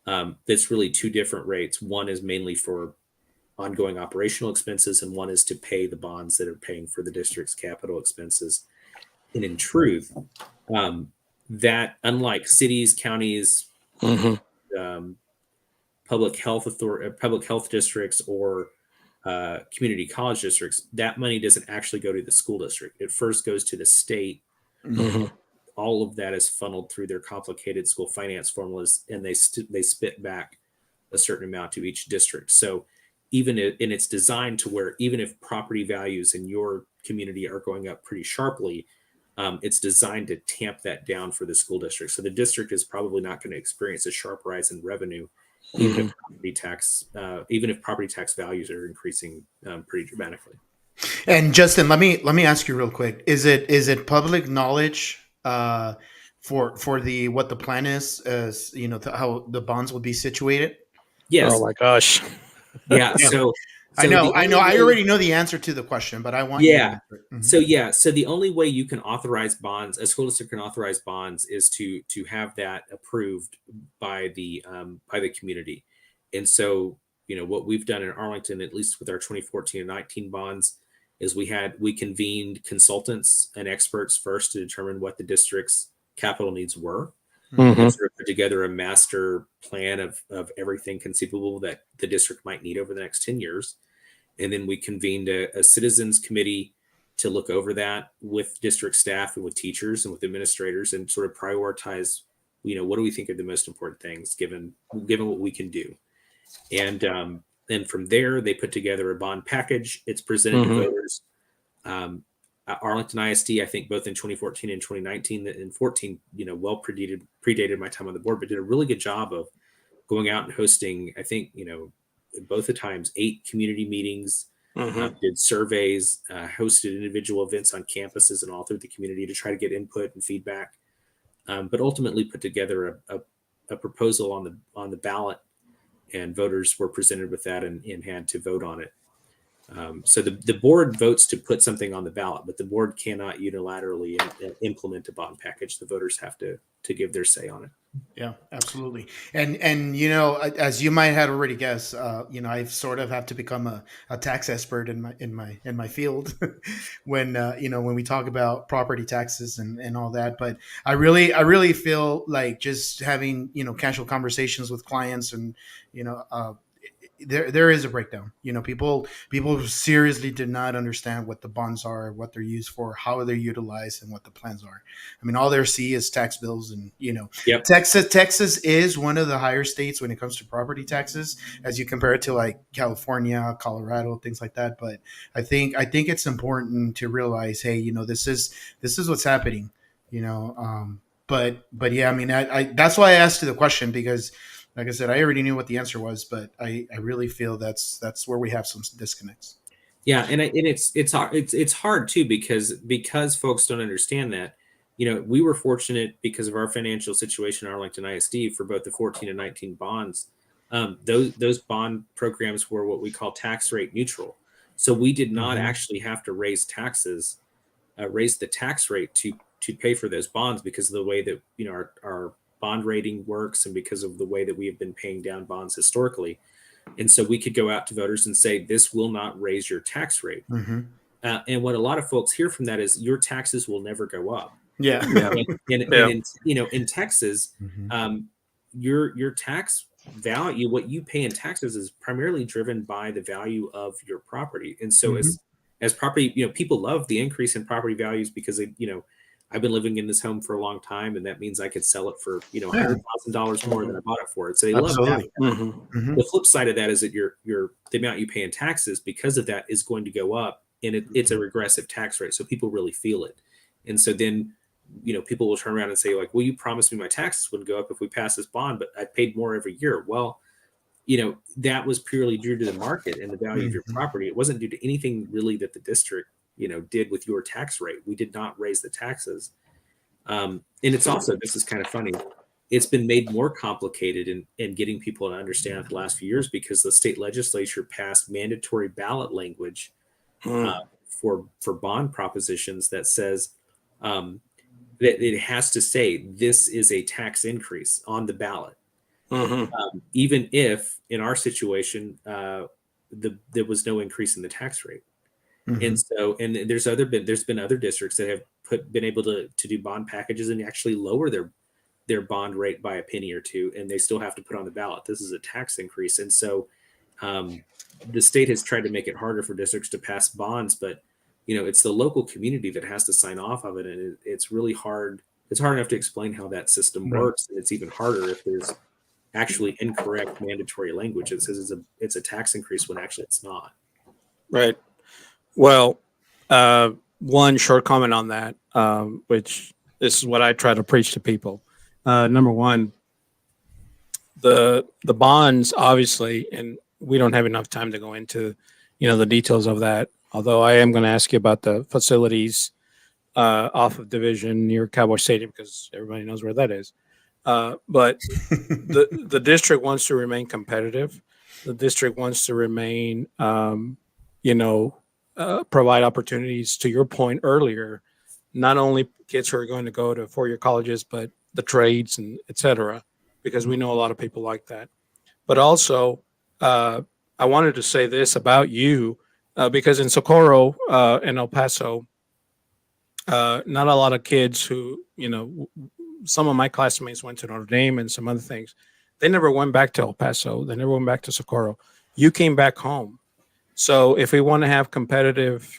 That's really two different rates. One is mainly for ongoing operational expenses, and one is to pay the bonds that are paying for the district's capital expenses. And in truth, that unlike cities, counties, public health districts, or community college districts, that money doesn't actually go to the school district. It first goes to the state. All of that is funneled through their complicated school finance formulas, and they spit back a certain amount to each district. So it's designed to where even if property values in your community are going up pretty sharply, it's designed to tamp that down for the school district. So the district is probably not going to experience a sharp rise in revenue, even if property tax values are increasing pretty dramatically. And Justin, let me ask you real quick: is it public knowledge for the what the plan is, as how the bonds will be situated? Yes. Oh my gosh. Yeah. So I know. I already know the answer to the question, but I want you to answer it. So the only way you can authorize bonds, a school district can authorize bonds, is to have that approved by the community. And so, what we've done in Arlington, at least with our 2014 and 19 bonds, is we convened consultants and experts first to determine what the district's capital needs were. And sort of put together a master plan of everything conceivable that the district might need over the next 10 years. And then we convened a citizens committee to look over that with district staff and with teachers and with administrators, and sort of prioritize, what do we think are the most important things given what we can do. And then from there, they put together a bond package. It's presented to voters. Arlington ISD, I think both in 2014 and 2019, in 14, well predated my time on the board, but did a really good job of going out and hosting, I think, both the times 8 community meetings, did surveys, hosted individual events on campuses and all through the community to try to get input and feedback, but ultimately put together a proposal on the ballot, and voters were presented with that and had to vote on it. So the board votes to put something on the ballot, but the board cannot unilaterally implement a bond package. The voters have to give their say on it. Yeah, absolutely. And as you might have already guessed, I sort of have to become a tax expert in my field when we talk about property taxes and all that. But I really feel like just having casual conversations with clients and there is a breakdown. People seriously did not understand what the bonds are, what they're used for, how they're utilized, and what the plans are. I mean, all they see is tax bills, and Yep. Texas is one of the higher states when it comes to property taxes, as you compare it to like California, Colorado, things like that. But I think it's important to realize, hey, this is what's happening. But yeah, I mean, I that's why I asked you the question, because, like I said, I already knew what the answer was, but I really feel that's where we have some disconnects. Yeah, and it's hard too, because folks don't understand that we were fortunate because of our financial situation at Arlington ISD for both the 14 and 19 bonds. Those bond programs were what we call tax rate neutral. So we did not actually have to raise the tax rate to pay for those bonds because of the way that our bond rating works and because of the way that we have been paying down bonds historically. And so we could go out to voters and say, this will not raise your tax rate. And what a lot of folks hear from that is your taxes will never go up. Yeah. And in Texas, your tax value, what you pay in taxes is primarily driven by the value of your property. And so as property, people love the increase in property values because I've been living in this home for a long time, and that means I could sell it for $100,000 more than I bought it for. So they love that. The flip side of that is that the amount you pay in taxes because of that is going to go up, and it's a regressive tax rate, so people really feel it. And so then people will turn around and say, like, well, you promised me my taxes wouldn't go up if we pass this bond, but I paid more every year. Well, that was purely due to the market and the value of your property. It wasn't due to anything really that the district did with your tax rate. We did not raise the taxes. And it's also, this is kind of funny, it's been made more complicated in getting people to understand it the last few years because the state legislature passed mandatory ballot language for bond propositions that says that it has to say this is a tax increase on the ballot. Even if in our situation there was no increase in the tax rate. And so, and there's been other districts that have been able to do bond packages and actually lower their bond rate by a penny or two, and they still have to put on the ballot, this is a tax increase. And so the state has tried to make it harder for districts to pass bonds, but it's the local community that has to sign off of it, and it's really hard. It's hard enough to explain how that system works, and it's even harder if there's actually incorrect mandatory language. It says it's a tax increase when actually it's not. Right. Well, one short comment on that, which this is what I try to preach to people. Number one, the bonds, obviously, and we don't have enough time to go into, the details of that. Although I am going to ask you about the facilities off of Division near Cowboy Stadium because everybody knows where that is. But the district wants to remain competitive. The district wants to remain, provide opportunities, to your point earlier, not only kids who are going to go to four-year colleges, but the trades and et cetera, because we know a lot of people like that. But also, I wanted to say this about you, because in Socorro and El Paso, not a lot of kids who, some of my classmates went to Notre Dame and some other things. They never went back to El Paso. They never went back to Socorro. You came back home. So if we want to have competitive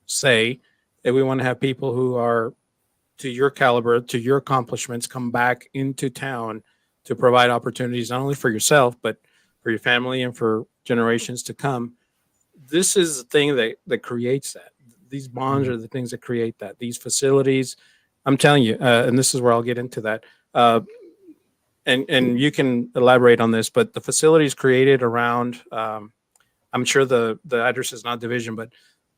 say, if we want to have people who are to your caliber, to your accomplishments, come back into town to provide opportunities, not only for yourself, but for your family and for generations to come, this is the thing that creates that. These bonds are the things that create that. These facilities, I'm telling you, and this is where I'll get into that. And you can elaborate on this, but the facilities created around, I'm sure the address is not Division, but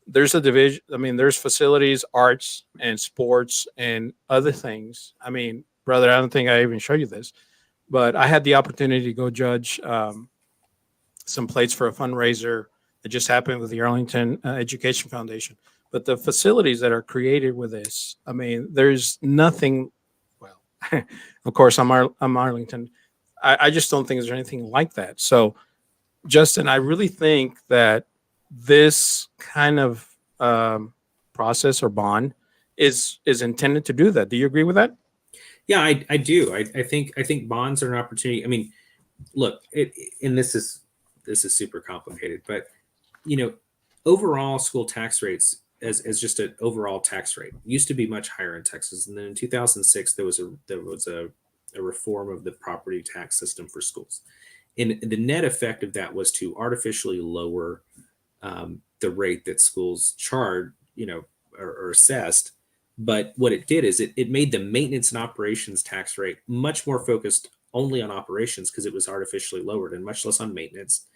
there's a division. I mean, there's facilities, arts and sports and other things. I mean, brother, I don't think I even showed you this, but I had the opportunity to go judge some plates for a fundraiser that just happened with the Arlington Education Foundation. But the facilities that are created with this, I mean, there's nothing. Well, of course, I'm Arlington. I just don't think there's anything like that. So, Justin, I really think that this kind of process or bond is intended to do that. Do you agree with that? Yeah, I do. I think bonds are an opportunity. I mean, look, and this is super complicated, but overall school tax rates as just an overall tax rate used to be much higher in Texas, and then in 2006 there was a reform of the property tax system for schools, and the net effect of that was to artificially lower the rate that schools charge, or assessed. But what it did is it made the maintenance and operations tax rate much more focused only on operations because it was artificially lowered and much less on maintenance.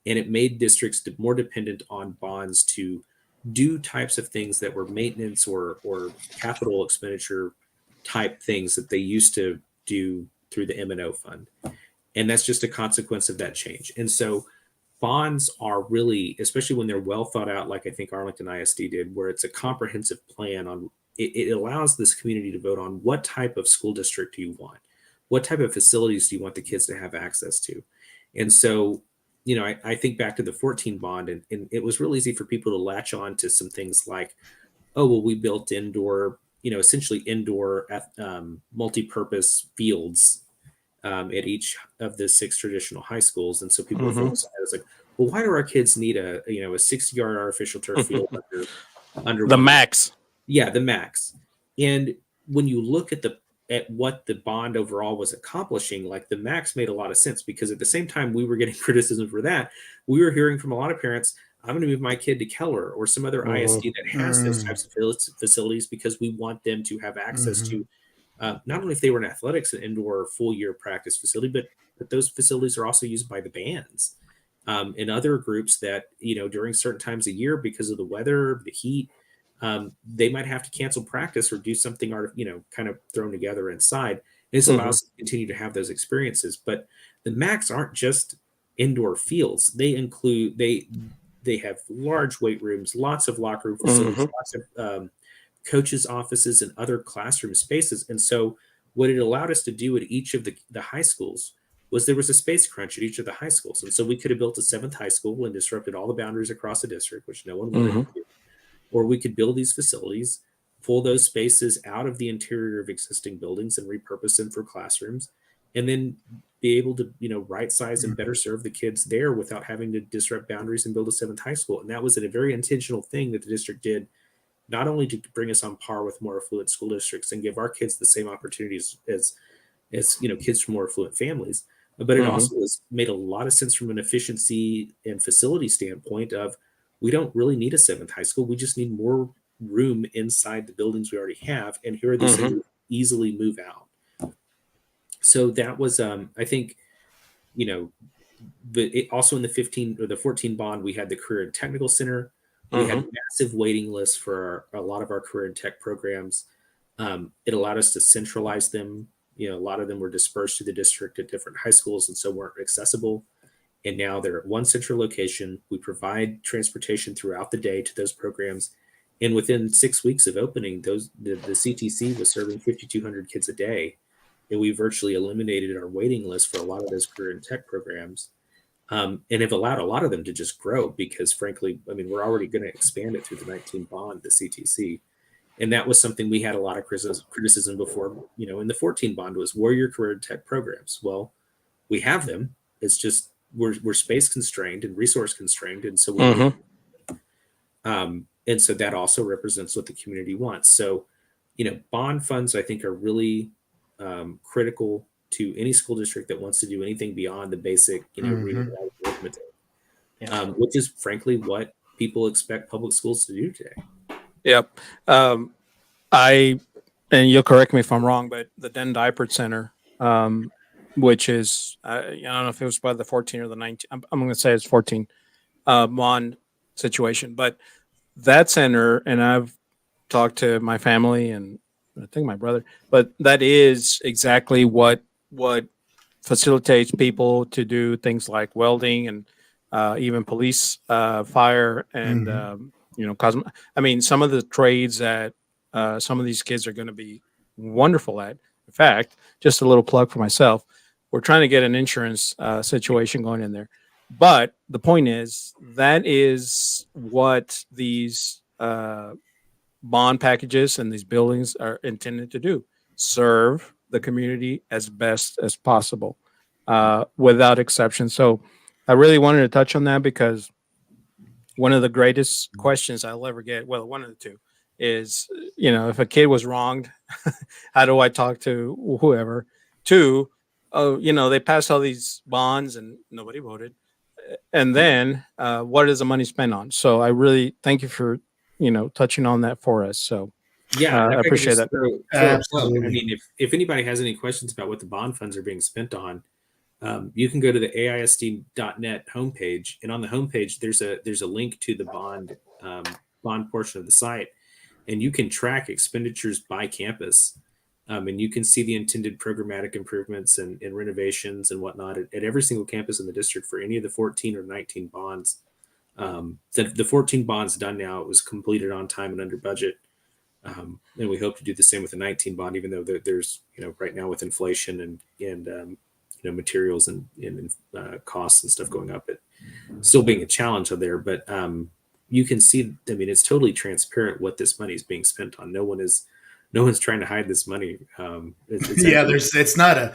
And it made districts more dependent on bonds to do types of things that were maintenance or capital expenditure type things that they used to do through the M&O fund. And that's just a consequence of that change. And so bonds are really, especially when they're well thought out, like I think Arlington ISD did, where it's a comprehensive plan on it allows this community to vote on what type of school district do you want? What type of facilities do you want the kids to have access to? And so, I think back to the 14 bond, and it was real easy for people to latch on to some things like, oh, well, we built indoor, essentially indoor multi-purpose fields at each of the 6 traditional high schools. And so people were focused on that. It's like, well, why do our kids need a 60-yard artificial turf field under the max? Yeah, the max. And when you look at what the bond overall was accomplishing, like the max made a lot of sense, because at the same time we were getting criticism for that, we were hearing from a lot of parents, I'm going to move my kid to Keller or some other ISD that has those types of facilities, because we want them to have access to not only if they were in athletics, an indoor full year practice facility, but those facilities are also used by the bands and other groups that, during certain times of year, because of the weather, the heat, they might have to cancel practice or do something, kind of thrown together inside. And this allows us to continue to have those experiences. But the MACs aren't just indoor fields. They include, they have large weight rooms, lots of locker room facilities, lots of coaches' offices and other classroom spaces. And so what it allowed us to do at each of the high schools was there was a space crunch at each of the high schools. And so we could have built a 7th high school and disrupted all the boundaries across the district, which no one wanted to do. Or we could build these facilities, pull those spaces out of the interior of existing buildings and repurpose them for classrooms, and then be able to, right size and better serve the kids there without having to disrupt boundaries and build a 7th high school. And that was a very intentional thing that the district did, not only to bring us on par with more affluent school districts and give our kids the same opportunities as kids from more affluent families, but it also made a lot of sense from an efficiency and facility standpoint of, we don't really need a 7th high school. We just need more room inside the buildings we already have. And here are these things that easily move out. So that was, I think, but it also in the 14 bond, we had the Career and Technical Center. We had massive waiting lists for a lot of our career and tech programs. It allowed us to centralize them. A lot of them were dispersed to the district at different high schools and so weren't accessible. And now they're at one central location. We provide transportation throughout the day to those programs. And within 6 weeks of opening, the CTC was serving 5,200 kids a day. And we virtually eliminated our waiting list for a lot of those career and tech programs, and have allowed a lot of them to just grow because, frankly, we're already going to expand it through the 19 bond, the CTC. And that was something we had a lot of criticism before, in the 14 bond was, where are your career and tech programs? Well, we have them. It's just, we're space constrained and resource constrained. And so and so that also represents what the community wants. So, bond funds, I think, are really critical to any school district that wants to do anything beyond the basic, reading, writing, arithmetic, which is frankly what people expect public schools to do today. Yep. And you'll correct me if I'm wrong, but the Den Diaper Center, which is, I don't know if it was by the 14 or the 19, I'm going to say it's 14 bond situation, but that center, and I've talked to my family and I think my brother, but that is exactly what facilitates people to do things like welding and even police, fire, and some of the trades that some of these kids are going to be wonderful at. In fact, just a little plug for myself, we're trying to get an insurance situation going in there. But the point is, that is what these bond packages and these buildings are intended to do: serve the community as best as possible, without exception. So I really wanted to touch on that because one of the greatest questions I'll ever get, well, one of the two, is, if a kid was wronged, how do I talk to whoever? Two, they passed all these bonds and nobody voted. And then what is the money spent on? So I really thank you for, touching on that for us. So yeah, I appreciate that. Absolutely. If anybody has any questions about what the bond funds are being spent on, you can go to the AISD.net homepage, and on the homepage there's a link to the bond bond portion of the site, and you can track expenditures by campus. And you can see the intended programmatic improvements and renovations and whatnot at every single campus in the district for any of the 14 or 19 bonds. The 14 bonds done now, it was completed on time and under budget. And we hope to do the same with the 19 bond, even though there's, right now with inflation and materials and costs and stuff going up, it still being a challenge out there. But you can see, it's totally transparent what this money is being spent on. No one's trying to hide this money. It's not a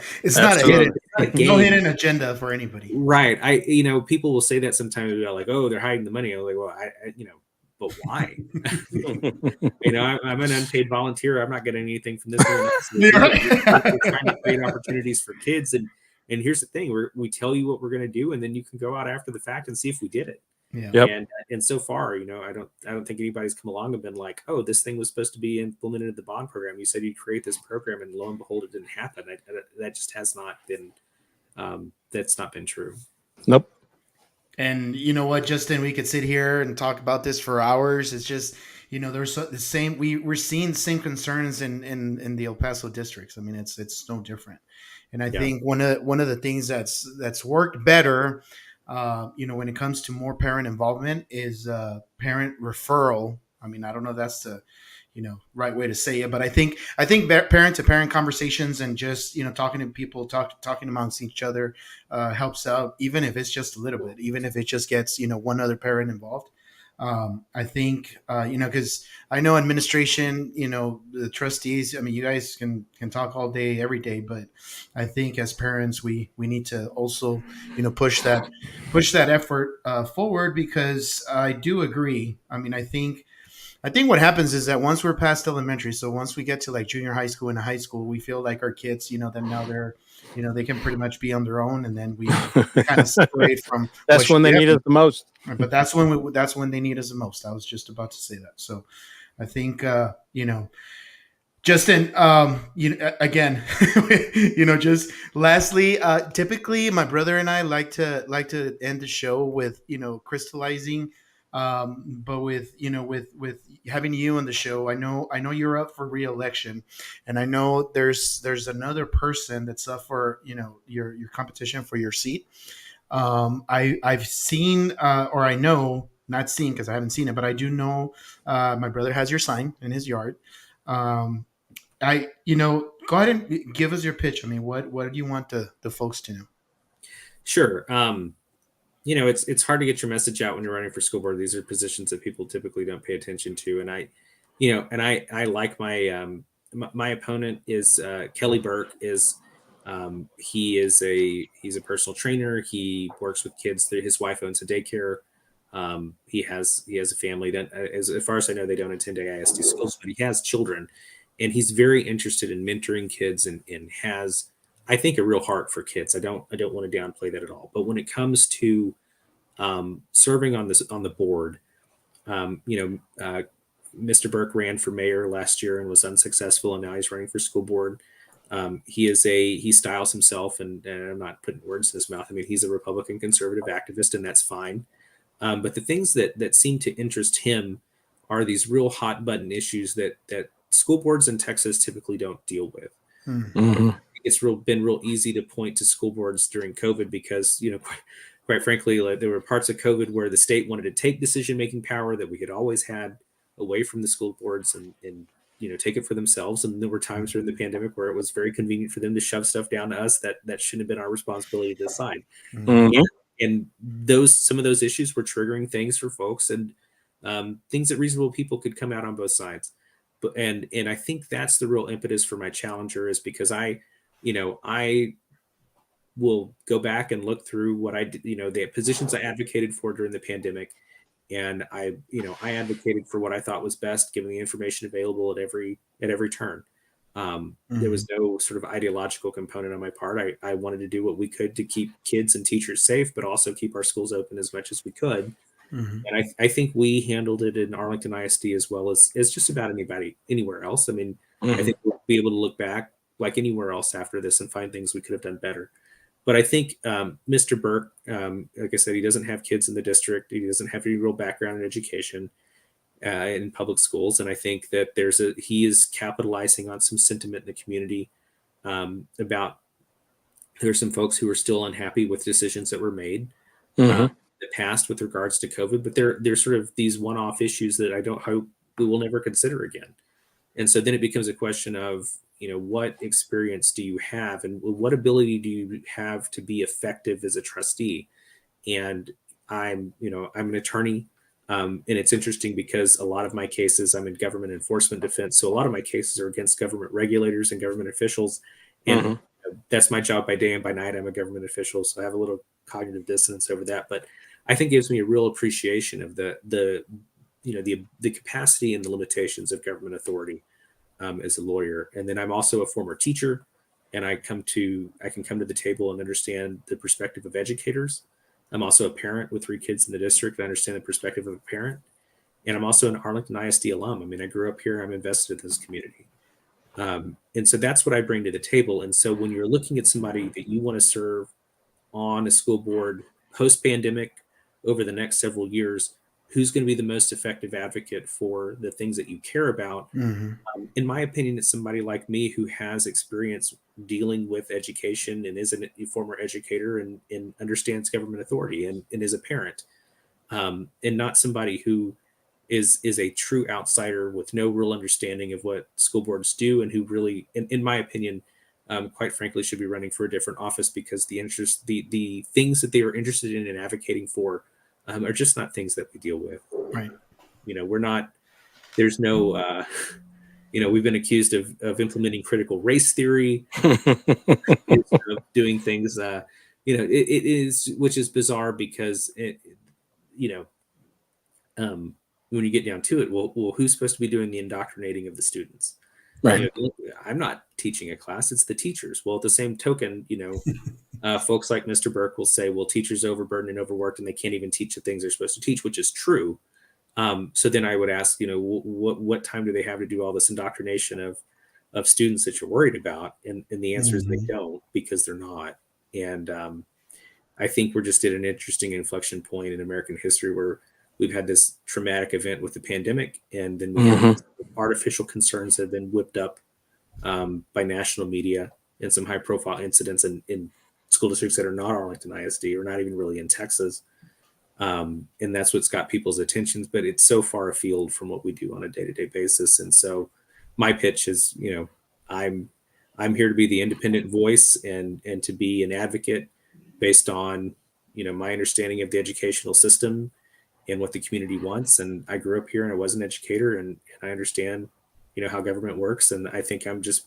hidden agenda for anybody. Right. People will say that sometimes about like, oh, they're hiding the money. I'm like, well, but why? I'm an unpaid volunteer. I'm not getting anything from this. We're trying to create opportunities for kids. And here's the thing, we tell you what we're going to do, and then you can go out after the fact and see if we did it. Yeah. Yep. And so far, I don't think anybody's come along and been like, oh, this thing was supposed to be implemented in the bond program. You said you'd create this program, and lo and behold, it didn't happen. That just has not been. That's not been true. Nope. And you know what, Justin, we could sit here and talk about this for hours. It's just, there's the same. We're seeing the same concerns in the El Paso districts. It's no different. And I think one of the things that's worked better, when it comes to more parent involvement, is parent referral. I don't know if that's the right way to say it, but I think parent to parent conversations and just talking to people, talking amongst each other helps out, even if it's just a little bit, even if it just gets one other parent involved. I think because I know administration, the trustees, you guys can talk all day every day, but I think as parents we need to also push that effort forward, because I do agree. I think what happens is that once we're past elementary, so once we get to like junior high school and high school, we feel like our kids, then now they're, they can pretty much be on their own, and then we kind of separate from. That's when they need us the most. But that's when they need us the most. I was just about to say that. So I think, Justin, again, just lastly, typically my brother and I like to end the show with, crystallizing. But with having you on the show, I know you're up for re-election, and I know there's another person that's up for your competition for your seat. I've seen or I know, not seen because I haven't seen it, but I do know my brother has your sign in his yard. Go ahead and give us your pitch. What do you want the folks to know? Sure. It's hard to get your message out when you're running for school board. These are positions that people typically don't pay attention to. And I like my opponent is Kelly Burke. He's a personal trainer. He works with kids. His wife owns a daycare. He has a family that, as far as I know, they don't attend ISD schools, but he has children, and he's very interested in mentoring kids and has, I think, a real heart for kids. I don't want to downplay that at all. But when it comes to serving on the board, Mr. Burke ran for mayor last year and was unsuccessful, and now he's running for school board. He styles himself, and I'm not putting words in his mouth. He's a Republican conservative activist, and that's fine. But the things that seem to interest him are these real hot button issues that school boards in Texas typically don't deal with. Mm-hmm. It's been real easy to point to school boards during COVID because, quite frankly, there were parts of COVID where the state wanted to take decision-making power that we had always had away from the school boards and take it for themselves. And there were times during the pandemic where it was very convenient for them to shove stuff down to us that shouldn't have been our responsibility to decide. Mm-hmm. And some of those issues were triggering things for folks, and things that reasonable people could come out on both sides. But and I think that's the real impetus for my challenger, is because I will go back and look through what I did, the positions I advocated for during the pandemic. And I advocated for what I thought was best, given the information available at every turn. There was no sort of ideological component on my part. I wanted to do what we could to keep kids and teachers safe, but also keep our schools open as much as we could. Mm-hmm. And I think we handled it in Arlington ISD as well as just about anywhere else. I think we'll be able to look back like anywhere else after this and find things we could have done better. But I think Mr. Burke, like I said, he doesn't have kids in the district. He doesn't have any real background in education. in public schools. And I think that he is capitalizing on some sentiment in the community about there's some folks who are still unhappy with decisions that were made in the past with regards to COVID, but they're sort of these one-off issues that I don't hope we will never consider again. And so then it becomes a question of, what experience do you have and what ability do you have to be effective as a trustee? And I'm an attorney. And it's interesting because a lot of my cases, I'm in government enforcement defense. So a lot of my cases are against government regulators and government officials. And that's my job by day and by night. I'm a government official. So I have a little cognitive dissonance over that. But I think it gives me a real appreciation of the capacity and the limitations of government authority as a lawyer. And then I'm also a former teacher, and I can come to the table and understand the perspective of educators. I'm also a parent with 3 kids in the district. I understand the perspective of a parent. And I'm also an Arlington ISD alum. I mean, I grew up here. I'm invested in this community. And so that's what I bring to the table. And so when you're looking at somebody that you want to serve on a school board post-pandemic over the next several years, who's going to be the most effective advocate for the things that you care about? In my opinion, it's somebody like me who has experience dealing with education and is a former educator and understands government authority and is a parent, and not somebody who is a true outsider with no real understanding of what school boards do, and who really, in my opinion, quite frankly, should be running for a different office because the things that they are interested in and advocating for are just not things that we deal with. Right. We're not. There's no. We've been accused of implementing critical race theory, of doing things. It is, which is bizarre because when you get down to it, well, who's supposed to be doing the indoctrinating of the students? Right. I'm not teaching a class; it's the teachers. Well, at the same token, folks like Mr. Burke will say, "Well, teachers overburdened and overworked, and they can't even teach the things they're supposed to teach," which is true. So then I would ask, what time do they have to do all this indoctrination of students that you're worried about? And the answer is they don't, because they're not. And I think we're just at an interesting inflection point in American history where we've had this traumatic event with the pandemic, and then we have artificial concerns that have been whipped up by national media and some high profile incidents in school districts that are not Arlington ISD or not even really in Texas. And that's what's got people's attentions, but it's so far afield from what we do on a day-to-day basis. And so my pitch is, I'm here to be the independent voice and to be an advocate based on, my understanding of the educational system and what the community wants. And I grew up here and I was an educator and I understand, how government works. And I think I'm just,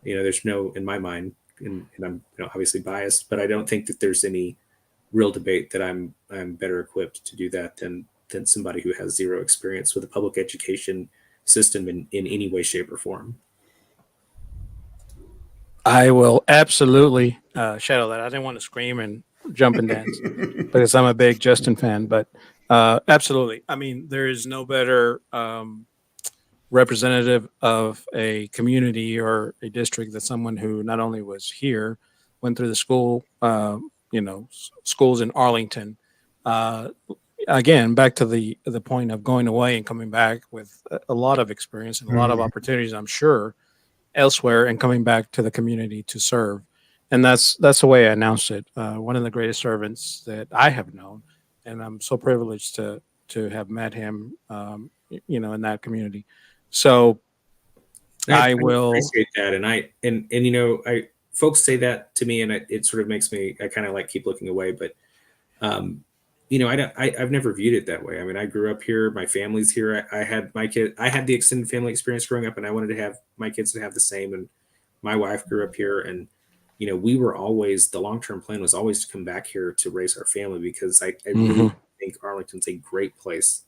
there's no, in my mind, and I'm obviously biased, but I don't think that there's any real debate that I'm better equipped to do that than somebody who has zero experience with the public education system in any way, shape, or form. I will absolutely shadow that. I didn't want to scream and jump and dance because I'm a big Justin fan, but absolutely. I mean, there is no better representative of a community or a district than someone who not only was here, went through the school, schools in Arlington. Again, back to the point of going away and coming back with a lot of experience and a lot of opportunities, I'm sure, elsewhere, and coming back to the community to serve. And that's the way I announced it. One of the greatest servants that I have known, and I'm so privileged to have met him, in that community. So I will appreciate that. And folks say that to me, and it sort of makes me, I kind of keep looking away, but I've never viewed it that way. I mean, I grew up here, my family's here. I had the extended family experience growing up, and I wanted to have my kids to have the same. And my wife grew up here, and we were always, the long-term plan was always to come back here to raise our family, because I really think Arlington's a great place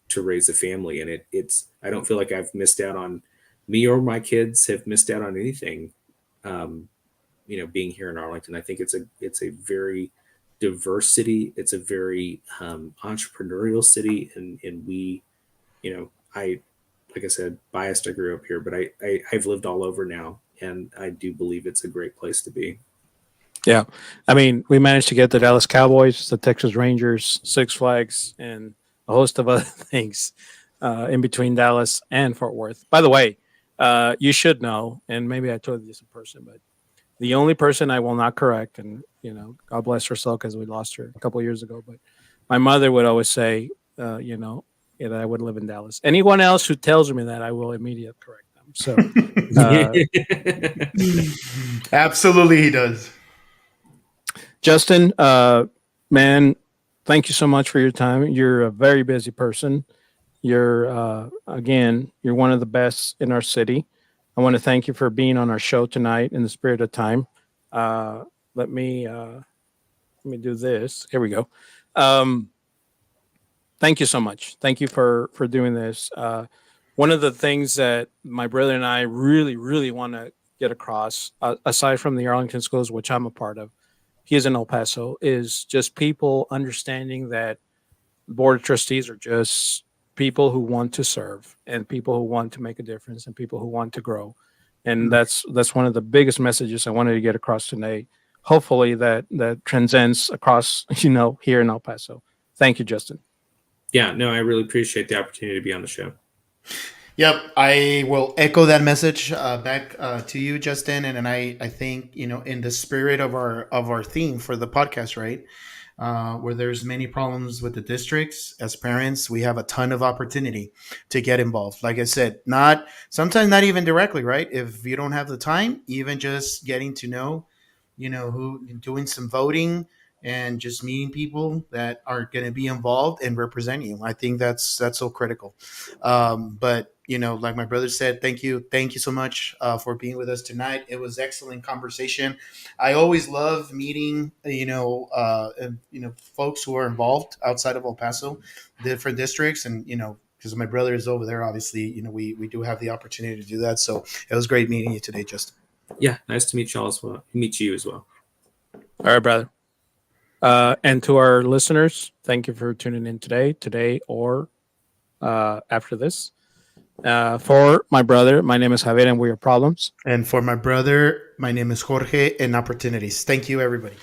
to raise a family. And I don't feel like I've missed out on, me or my kids have missed out on anything, being here in Arlington. I think it's a very diverse city. It's a very entrepreneurial city. And we, like I said, biased, I grew up here, but I've lived all over now. And I do believe it's a great place to be. Yeah. I mean, we managed to get the Dallas Cowboys, the Texas Rangers, Six Flags, and a host of other things in between Dallas and Fort Worth. By the way, you should know, and maybe I told you this in person, but the only person I will not correct, and God bless her soul because we lost her a couple of years ago, but my mother would always say, that I would live in Dallas. Anyone else who tells me that, I will immediately correct them. So, absolutely, he does. Justin, man, thank you so much for your time. You're a very busy person. You're one of the best in our city. I want to thank you for being on our show tonight in the spirit of time. Let me do this. Here we go. Thank you so much. Thank you for doing this. One of the things that my brother and I really, really want to get across, aside from the Arlington schools, which I'm a part of, he is in El Paso, is just people understanding that the Board of Trustees are just people who want to serve and people who want to make a difference and people who want to grow. And that's one of the biggest messages I wanted to get across today. Hopefully that transcends across, here in El Paso. Thank you, Justin. Yeah, no, I really appreciate the opportunity to be on the show. Yep, I will echo that message back to you, Justin. And I think in the spirit of our theme for the podcast, right, where there's many problems with the districts, as parents, we have a ton of opportunity to get involved. Like I said, sometimes not even directly, right? If you don't have the time, even just getting to know, who doing some voting and just meeting people that are going to be involved and represent you. I think that's so critical. But like my brother said, thank you so much for being with us tonight. It was excellent conversation. I always love meeting folks who are involved outside of El Paso, different districts, and because my brother is over there, obviously we do have the opportunity to do that. So it was great meeting you today, Justin. Yeah, nice to meet y'all as well. Meet you as well. All right, brother. And to our listeners, thank you for tuning in today or after this. For my brother, my name is Javier and we are Problems. And for my brother, my name is Jorge and Opportunities. Thank you, everybody.